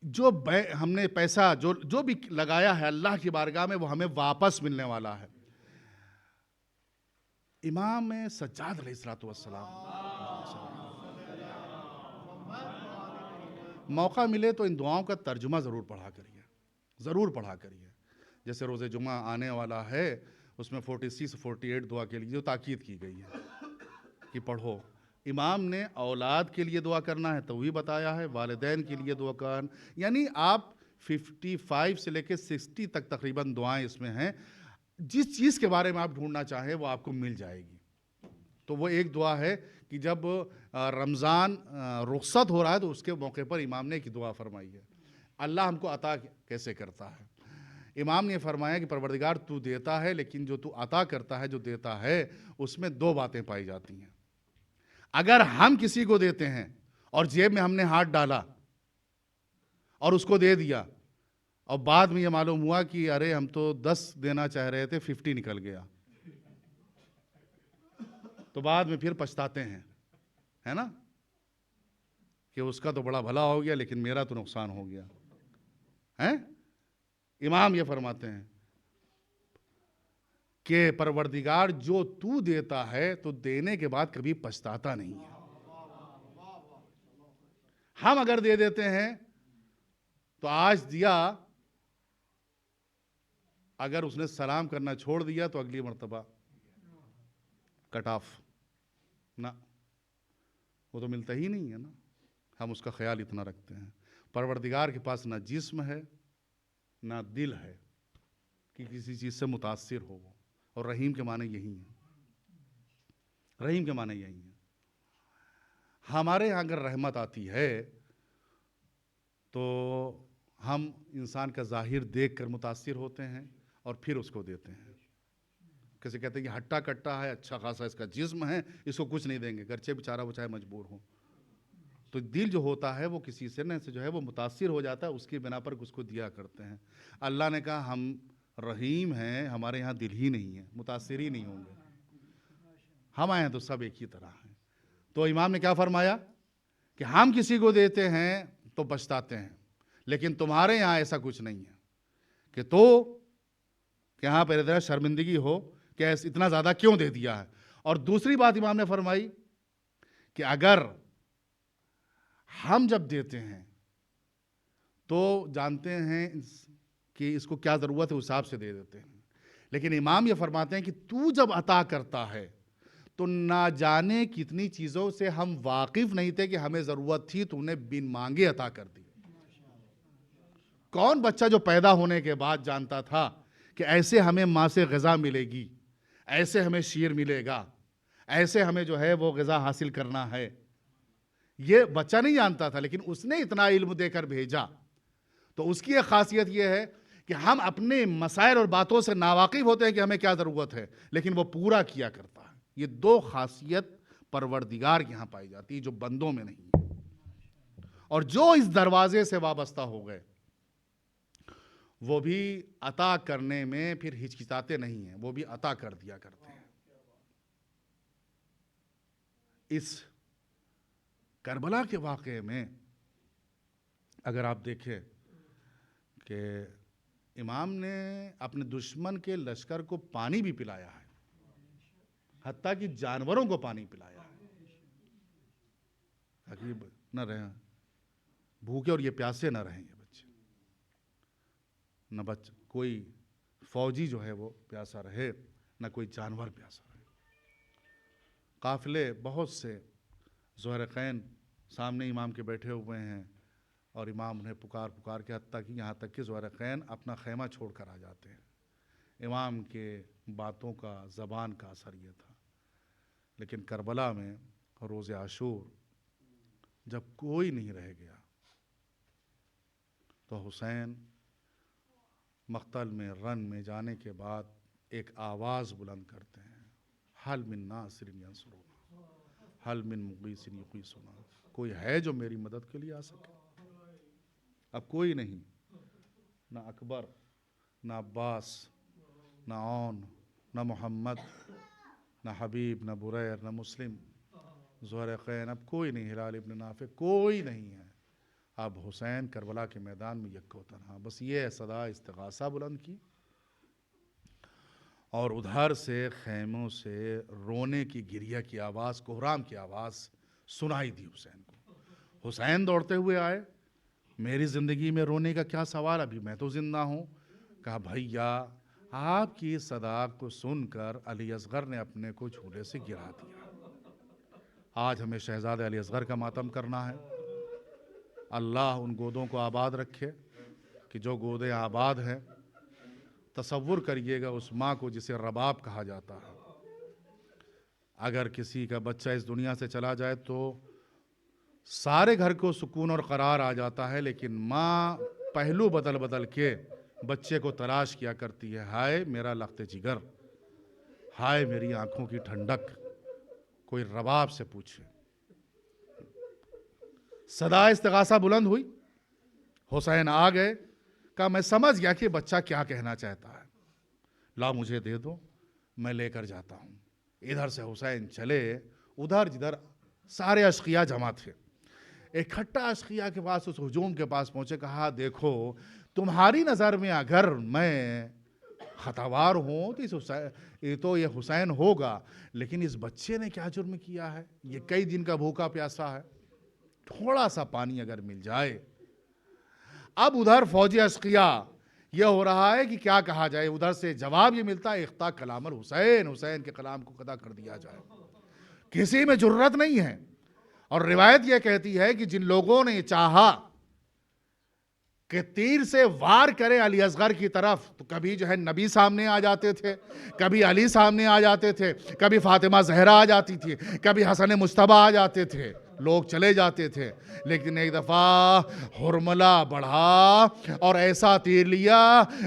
A: جو ہم نے پیسہ جو بھی لگایا ہے اللہ کی بارگاہ میں وہ ہمیں واپس ملنے والا ہے۔ امام سجاد علیہ السلام موقع ملے تو ان دعاؤں کا ترجمہ ضرور پڑھا کریے۔ جیسے روز جمعہ آنے والا ہے، اس میں 46 سے 48 دعا کے لیے جو تاکید کی گئی ہے کہ پڑھو۔ امام نے اولاد کے لیے دعا کرنا ہے تو بھی بتایا ہے، والدین کے لیے دعا کرنا، یعنی آپ 55 سے لے کے 60 تک تقریباً دعائیں اس میں ہیں۔ جس چیز کے بارے میں آپ ڈھونڈنا چاہیں وہ آپ کو مل جائے گی۔ تو وہ ایک دعا ہے کہ جب رمضان رخصت ہو رہا ہے تو اس کے موقع پر امام نے ایک دعا فرمائی ہے، اللہ ہم کو عطا کیسے کرتا ہے۔ امام نے فرمایا کہ پروردگار تو دیتا ہے، لیکن جو تو عطا کرتا ہے، جو دیتا ہے، اس میں 2 باتیں پائی جاتی ہیں۔ اگر ہم کسی کو دیتے ہیں اور جیب میں ہم نے ہاتھ ڈالا اور اس کو دے دیا اور بعد میں یہ معلوم ہوا کہ ارے ہم تو 10 دینا چاہ رہے تھے، 50 نکل گیا، تو بعد میں پھر پچھتاتے ہیں، ہے نا، کہ اس کا تو بڑا بھلا ہو گیا لیکن میرا تو نقصان ہو گیا ہے۔ امام یہ فرماتے ہیں کہ پروردگار جو تو دیتا ہے تو دینے کے بعد کبھی پچھتاتا نہیں ہے۔ ہم اگر دے دیتے ہیں تو آج دیا، اگر اس نے سلام کرنا چھوڑ دیا تو اگلی مرتبہ کٹ آف، نہ، وہ تو ملتا ہی نہیں ہے نا۔ ہم اس کا خیال اتنا رکھتے ہیں۔ پروردگار کے پاس نہ جسم ہے نہ دل ہے کہ کسی چیز سے متاثر ہو وہ، اور رحیم کے معنی یہی ہیں، رحیم کے معنی یہی ہیں۔ ہمارے یہاں اگر رحمت آتی ہے تو ہم انسان کا ظاہر دیکھ کر متاثر ہوتے ہیں اور پھر اس کو دیتے ہیں۔ کسی کہتے ہیں کہ ہٹا کٹا ہے، اچھا خاصا اس کا جسم ہے، اس کو کچھ نہیں دیں گے، گرچہ بیچارہ وہ چاہے مجبور ہو۔ تو دل جو ہوتا ہے وہ کسی سے جو ہے وہ متاثر ہو جاتا ہے، اس کی بنا پر اس کو دیا کرتے ہیں۔ اللہ نے کہا ہم رحیم ہیں، ہمارے یہاں دل ہی نہیں ہے، متاثر ہی نہیں ہوں گے، ہم آئے ہیں تو سب ایک ہی طرح ہیں۔ تو امام نے کیا فرمایا کہ ہم کسی کو دیتے ہیں تو پچھتاتے ہیں، لیکن تمہارے یہاں ایسا کچھ نہیں ہے کہ تو کہ یہاں پہ ذرا شرمندگی ہو کہ اتنا زیادہ کیوں دے دیا ہے۔ اور دوسری بات امام نے فرمائی کہ اگر ہم جب دیتے ہیں تو جانتے ہیں کہ اس کو کیا ضرورت ہے، اس حساب سے دے دیتے ہیں، لیکن امام یہ فرماتے ہیں کہ تو جب عطا کرتا ہے تو نہ جانے کتنی چیزوں سے ہم واقف نہیں تھے کہ ہمیں ضرورت تھی، تو انہیں بن مانگے عطا کر دی۔ کون بچہ جو پیدا ہونے کے بعد جانتا تھا کہ ایسے ہمیں ماں سے غذا ملے گی، ایسے ہمیں شیر ملے گا، ایسے ہمیں جو ہے وہ غذا حاصل کرنا ہے، یہ بچہ نہیں جانتا تھا، لیکن اس نے اتنا علم دے کر بھیجا۔ تو اس کی ایک خاصیت یہ ہے کہ ہم اپنے مسائل اور باتوں سے ناواقف ہوتے ہیں کہ ہمیں کیا ضرورت ہے، لیکن وہ پورا کیا کرتا ہے۔ یہ 2 خاصیت پروردگار کے ہاں پائی جاتی ہے جو بندوں میں نہیں ہے۔ اور جو اس دروازے سے وابستہ ہو گئے وہ بھی عطا کرنے میں پھر ہچکچاتے نہیں ہیں، وہ بھی عطا کر دیا کرتے ہیں۔ اس کربلا کے واقعے میں اگر آپ دیکھیں کہ امام نے اپنے دشمن کے لشکر کو پانی بھی پلایا ہے، حتیٰ کہ جانوروں کو پانی پلایا ہے، تاکہ نہ رہیں بھوکے اور یہ پیاسے نہ رہیں، یہ بچے نہ کوئی فوجی جو ہے وہ پیاسا رہے، نہ کوئی جانور پیاسا رہے۔ قافلے بہت سے زہرقین سامنے امام کے بیٹھے ہوئے ہیں اور امام انہیں پکار کے حتیٰ کہ یہاں تک کہ زہرقین اپنا خیمہ چھوڑ کر آ جاتے ہیں۔ امام کے باتوں کا، زبان کا اثر یہ تھا۔ لیکن کربلا میں روز عاشور جب کوئی نہیں رہ گیا تو حسین مقتل میں رن میں جانے کے بعد ایک آواز بلند کرتے ہیں، حل من ناصر ینصرنا، حل من مغیث یغیثنا، کوئی ہے جو میری مدد کے لیے آ سکے؟ اب کوئی نہیں، نہ اکبر، نہ عباس، نہ عون، نہ محمد، نہ حبیب، نہ بریر، نہ مسلم، زہرقین، اب کوئی نہیں، ہلال ابن نافع، کوئی نہیں ہے۔ اب حسین کربلا کے میدان میں یکو تنہا، بس یہ صدا استغاثہ بلند کی، اور ادھر سے خیموں سے رونے کی گریہ کی آواز، کوہرام کی آواز سنائی دی حسین کو۔ حسین دوڑتے ہوئے آئے، میری زندگی میں رونے کا کیا سوال، ابھی میں تو زندہ ہوں۔ کہا بھیا آپ کی صدا کو سن کر علی اصغر نے اپنے کو جھولے سے گرا دیا، آج ہمیں شہزادہ علی اصغر کا ماتم کرنا ہے۔ اللہ ان گودوں کو آباد رکھے کہ جو گودیں آباد ہیں۔ تصور کریے گا اس ماں کو جسے رباب کہا جاتا ہے، اگر کسی کا بچہ اس دنیا سے چلا جائے تو سارے گھر کو سکون اور قرار آ جاتا ہے، لیکن ماں پہلو بدل بدل کے بچے کو تلاش کیا کرتی ہے، ہائے میرا لخت جگر، ہائے میری آنکھوں کی ٹھنڈک، کوئی رباب سے پوچھے۔ صدا استغاثہ بلند ہوئی، حسین آ گئے، کہا میں سمجھ گیا کہ بچہ کیا کہنا چاہتا ہے، لا مجھے دے دو میں لے کر جاتا ہوں۔ ادھر سے حسین چلے، ادھر جدھر سارے اشقیاء جمع تھے، اکٹھا اشقیاء کے پاس، اس ہجوم کے پاس پہنچے، کہا دیکھو تمہاری نظر میں اگر میں خطاوار ہوں تو یہ حسین ہوگا، لیکن اس بچے نے کیا جرم کیا ہے، یہ کئی دن کا بھوکا پیاسا ہے، تھوڑا سا پانی اگر مل جائے۔ اب ادھر فوجی اشقیاء یہ ہو رہا ہے کہ کیا کہا جائے، ادھر سے جواب یہ ملتا ہے اخطا کلام الحسین، حسین کے کلام کو قضا کر دیا جائے، کسی میں جرت نہیں ہے۔ اور روایت یہ کہتی ہے کہ جن لوگوں نے چاہا کہ تیر سے وار کرے علی اصغر کی طرف، تو کبھی جو ہے نبی سامنے آ جاتے تھے، کبھی علی سامنے آ جاتے تھے، کبھی فاطمہ زہرا آ جاتی تھی، کبھی حسن مجتبی آ جاتے تھے، لوگ چلے جاتے تھے، لیکن ایک دفعہ حرملہ بڑھا اور ایسا تیر لیا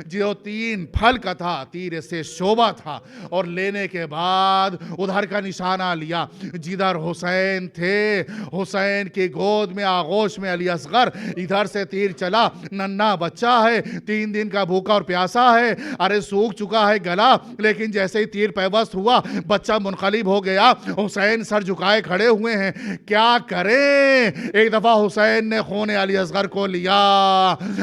A: جو 3 پھل کا تھا، تیر سے شعبہ تھا، اور لینے کے بعد ادھر کا نشانہ لیا جدھر حسین تھے، حسین کی گود میں آغوش میں علی اصغر، ادھر سے تیر چلا، ننھا بچہ ہے، 3 دن کا بھوکا اور پیاسا ہے، ارے سوکھ چکا ہے گلا، لیکن جیسے ہی تیر پیوست ہوا بچہ منقلب ہو گیا، حسین سر جھکائے کھڑے ہوئے ہیں، کیا کریں؟ ایک دفعہ حسین نے خون علی اصغر کو لیا،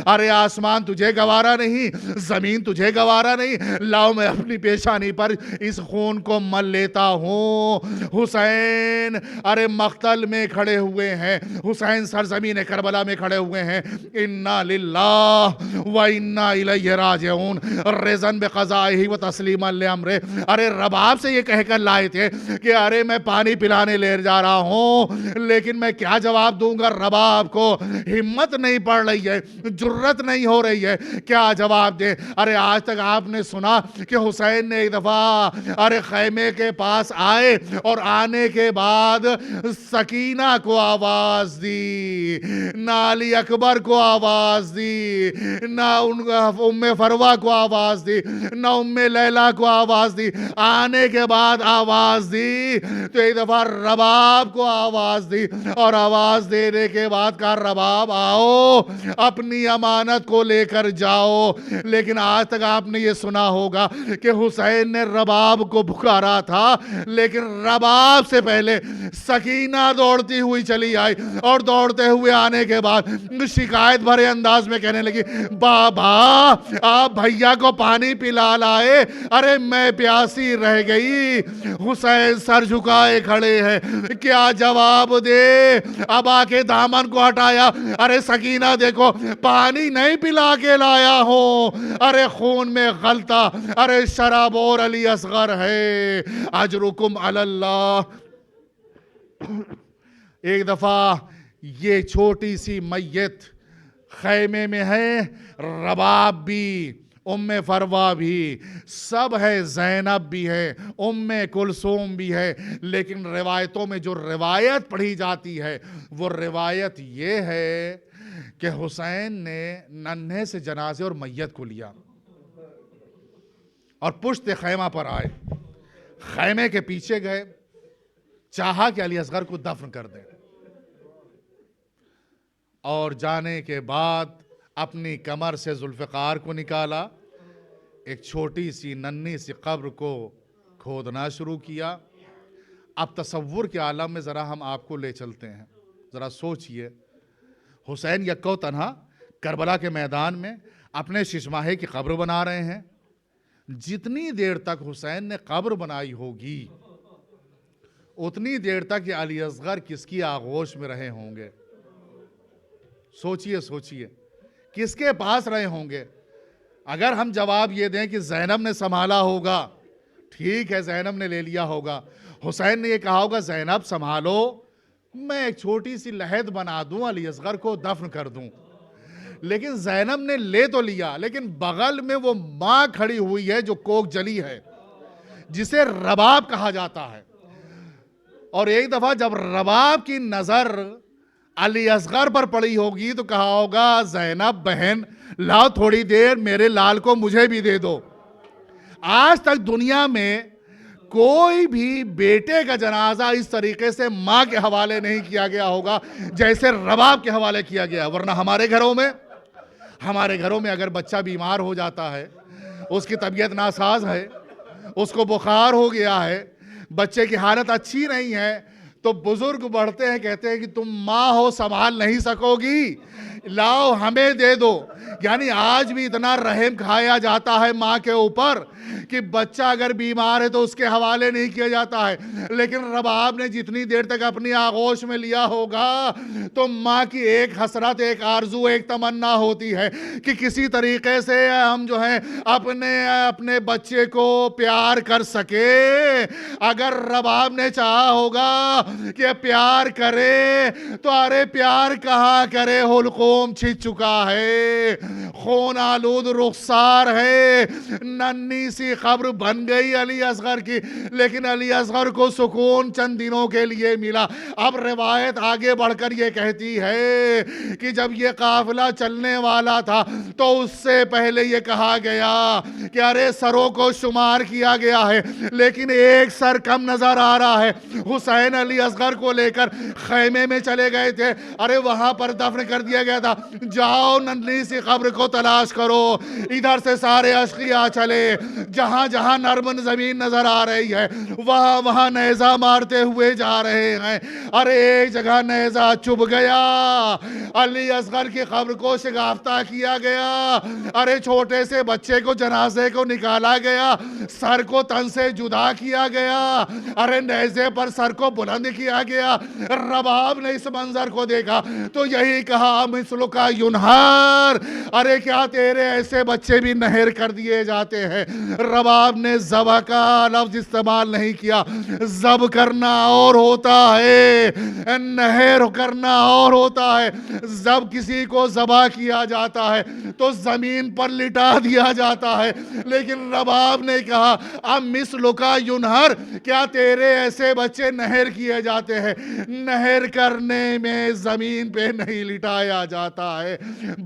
A: ارے آسمان تجھے گوارا نہیں، زمین تجھے گوارا نہیں، لاؤ میں اپنی پیشانی پر اس خون کو مل لیتا ہوں۔ حسین ارے مقتل میں کھڑے ہوئے ہیں، حسین سرزمین کربلا میں کھڑے ہوئے ہیں، انا للہ و انا الیہ راجعون، رضن بقضائہ و تسلیما لامرہ۔ ارے رباب سے یہ کہہ کر لائے تھے کہ ارے میں پانی پلانے لے جا رہا ہوں، لیکن میں کیا جواب دوں گا رباب کو، ہمت نہیں پڑ رہی ہے، جرت نہیں ہو رہی ہے، کیا جواب دے۔ ارے آج تک آپ نے سنا کہ حسین نے ایک دفعہ ارے خیمے کے پاس آئے اور آنے کے بعد سکینہ کو آواز دی، نہ علی اکبر کو آواز دی، نہ ام فروہ کو آواز دی، نہ ام لیلہ کو آواز دی، آنے کے بعد آواز دی تو ایک دفعہ رباب کو آواز دی، اور آواز دینے کے بعد کہا رباب آؤ اپنی امانت کو لے کر جاؤ۔ لیکن آج تک آپ نے یہ سنا ہوگا کہ حسین نے رباب کو پکارا تھا، لیکن رباب سے پہلے سکینہ دوڑتی ہوئی چلی آئی، اور دوڑتے ہوئے آنے کے بعد شکایت بھرے انداز میں کہنے لگی بابا آپ بھیا کو پانی پلا لائے، ارے میں پیاسی رہ گئی۔ حسین سر جھکائے کھڑے ہیں، کیا جواب دے؟ اب آ کے دامن کو ہٹایا، ارے سکینہ دیکھو پانی نہیں پلا کے لایا ہوں، ارے خون میں غلطہ، ارے شراب اور علی اصغر ہے، اجرکم علی اللہ۔ ایک دفعہ یہ چھوٹی سی میت خیمے میں ہے، رباب بھی، ام فروہ بھی، سب ہے، زینب بھی ہے، ام کلثوم بھی ہے، لیکن روایتوں میں جو روایت پڑھی جاتی ہے وہ روایت یہ ہے کہ حسین نے ننھے سے جنازے اور میت کو لیا، اور پشت خیمہ پر آئے، خیمے کے پیچھے گئے، چاہا کہ علی اصغر کو دفن کر دیں، اور جانے کے بعد اپنی کمر سے ذوالفقار کو نکالا، ایک چھوٹی سی ننھی سی قبر کو کھودنا شروع کیا۔ اب تصور کے عالم میں ذرا ہم آپ کو لے چلتے ہیں، ذرا سوچئے، حسین یکو تنہا کربلا کے میدان میں اپنے ششماہے کی قبر بنا رہے ہیں۔ جتنی دیر تک حسین نے قبر بنائی ہوگی اتنی دیر تک یہ علی اصغر کس کی آغوش میں رہے ہوں گے؟ سوچئے کس کے پاس رہے ہوں گے؟ اگر ہم جواب یہ دیں کہ زینب نے سنبھالا ہوگا، ٹھیک ہے، زینب نے لے لیا ہوگا، حسین نے یہ کہا ہوگا زینب سنبھالو، میں ایک چھوٹی سی لحد بنا دوں، علی اصغر کو دفن کر دوں۔ لیکن زینب نے لے تو لیا، لیکن بغل میں وہ ماں کھڑی ہوئی ہے جو کوک جلی ہے، جسے رباب کہا جاتا ہے، اور ایک دفعہ جب رباب کی نظر علی اصغر پر پڑی ہوگی تو کہا ہوگا زینب بہن لاؤ تھوڑی دیر میرے لال کو مجھے بھی دے دو۔ آج تک دنیا میں کوئی بھی بیٹے کا جنازہ اس طریقے سے ماں کے حوالے نہیں کیا گیا ہوگا جیسے رباب کے حوالے کیا گیا، ورنہ ہمارے گھروں میں اگر بچہ بیمار ہو جاتا ہے، اس کی طبیعت ناساز ہے، اس کو بخار ہو گیا ہے، بچے کی حالت اچھی نہیں ہے، تو بزرگ بڑھتے ہیں، کہتے ہیں کہ تم ماں ہو سنبھال نہیں سکو گی، لاؤ ہمیں دے دو۔ یعنی آج بھی اتنا رحم کھایا جاتا ہے ماں کے اوپر کہ بچہ اگر بیمار ہے تو اس کے حوالے نہیں کیا جاتا ہے، لیکن رباب نے جتنی دیر تک اپنی آغوش میں لیا ہوگا تو ماں کی ایک حسرت، ایک آرزو، ایک تمنا ہوتی ہے کہ کسی طریقے سے ہم جو ہیں اپنے بچے کو پیار کر سکے۔ اگر رباب نے چاہا ہوگا کہ پیار کرے تو ارے پیار کہاں کرے، حلقوم چھٹ چکا ہے، خون آلود رخسار ہے، ننھی سی قبر بن گئی علی اصغر کی، لیکن علی اصغر کو سکون چند دنوں کے لیے ملا۔ اب روایت آگے بڑھ کر یہ کہتی ہے کہ جب یہ قافلہ چلنے والا تھا تو اس سے پہلے یہ کہا گیا کہ ارے سروں کو شمار کیا گیا ہے لیکن ایک سر کم نظر آ رہا ہے۔ حسین علی اصغر کو لے کر خیمے میں چلے گئے تھے، ارے وہاں پر دفن کر دیا گیا تھا، جاؤ ننھی سی قبر کو تلاش کرو۔ ادھر سے سارے اشقیاء چلے، جہاں جہاں نرم زمین نظر آ رہی ہے وہاں وہاں نیزہ مارتے ہوئے جا رہے ہیں۔ ارے ایک جگہ نیزہ چبھ گیا، علی اصغر کی قبر کو شگافتہ کیا گیا، ارے چھوٹے سے بچے کو جنازے کو نکالا گیا، سر کو تن سے جدا کیا گیا، ارے نیزے پر سر کو بلند کیا گیا۔ رباب نے اس منظر کو دیکھا تو یہی کہا مثل کا ینہر، ارے کیا تیرے ایسے بچے بھی نہر کر دیے جاتے ہیں۔ رباب نے ذبح کا لفظ استعمال نہیں کیا، ذبح کرنا اور ہوتا ہے، نہر کرنا اور ہوتا ہے۔ جب کسی کو ذبح کیا جاتا ہے تو زمین پر لٹا دیا جاتا ہے، لیکن رباب نے کہا اب مثل کا ینہر، کیا تیرے ایسے بچے نہر کیے جاتے ہیں؟ نہر کرنے میں زمین پہ نہیں لٹایا جاتا ہے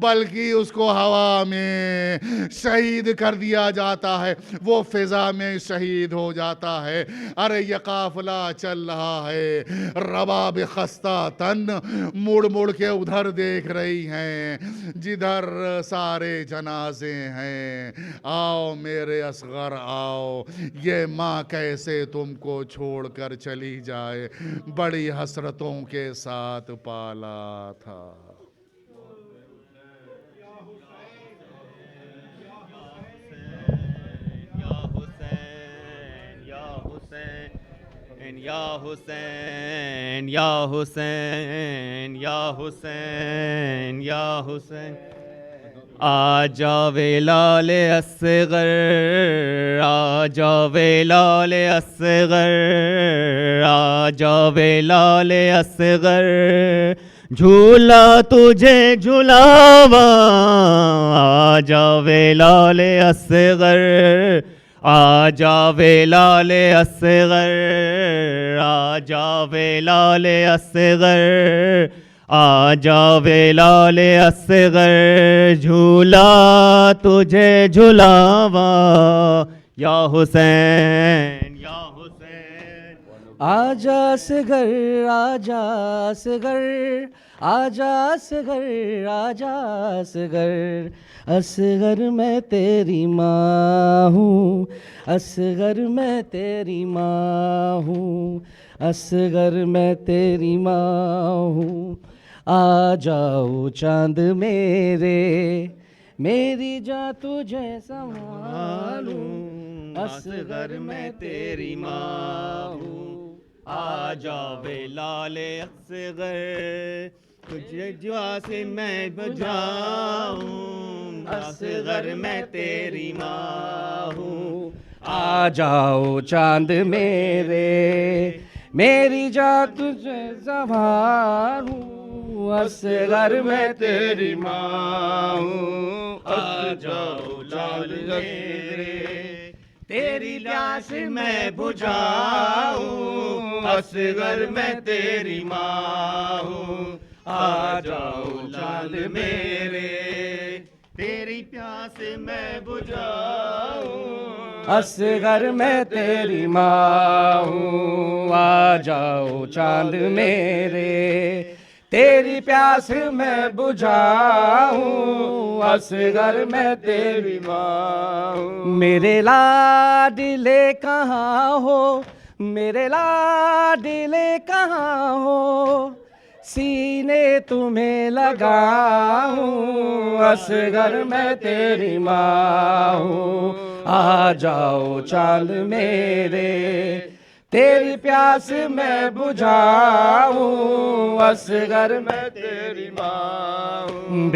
A: بلکہ اس کو ہوا میں شہید کر دیا جاتا ہے، وہ فضا میں شہید ہو جاتا ہے۔ ارے یہ قافلہ چل رہا ہے، رباب خستہ تن مڑ مڑ کے ادھر دیکھ رہی ہیں جدھر سارے جنازے ہیں۔ آؤ میرے اصغر آؤ، یہ ماں کیسے تم کو چھوڑ کر چلی جائے، بڑی حسرتوں کے ساتھ پالا تھا۔
C: یا حسین یا حسین یا حسین یا حسین، آ جاوے لال اصغر، آ جاوے لال اصغر، آ جاوے لال اصغر، جھولا تجھے جھلاوا، آ جاوے لال اصغر، آ جاوے لال اصغر، آ جاوے لال اصغر، آ جاوے لال اصغر، جھولا تجھے جھلاوا، یا حسین یا حسین
D: آجا اصغر آجا اصغر آجا اصغر آجا اصغر اصغر میں تیری ماں ہوں اصغر میں تیری ماں ہوں اصغر میں تیری ماں ہوں آ جاؤ چاند میرے میری جاں تجھے سنبھالوں
C: اصغر میں تیری ماں ہوں آ جاوے لال اصغر تجھے جوا سے میں بجاؤں اصغر میں تیری ماں ہوں
D: آ جاؤ چاند میرے میری جاں تجھے سنبھالوں اصغر میں تیری ماں ہوں
C: آ جاؤ لال میرے تیری پیاس میں بجھاؤں اصغر میں تیری ماں ہوں آ جاؤ چاند میرے تیری پیاس میں بجھاؤں
D: اصغر میں تیری ماں ہوں آ جاؤ چاند میرے تیری پیاس میں بجھاؤں اصغر میں تیری ماں ہوں میرے لاڈلے کہاں ہو میرے لاڈلے کہاں ہو سینے تمہیں لگاؤں اصغر میں تیری ماں ہوں آ جاؤ چاند میرے تیری پیاس میں بجھاؤں اصغر میں تیری ماں ہوں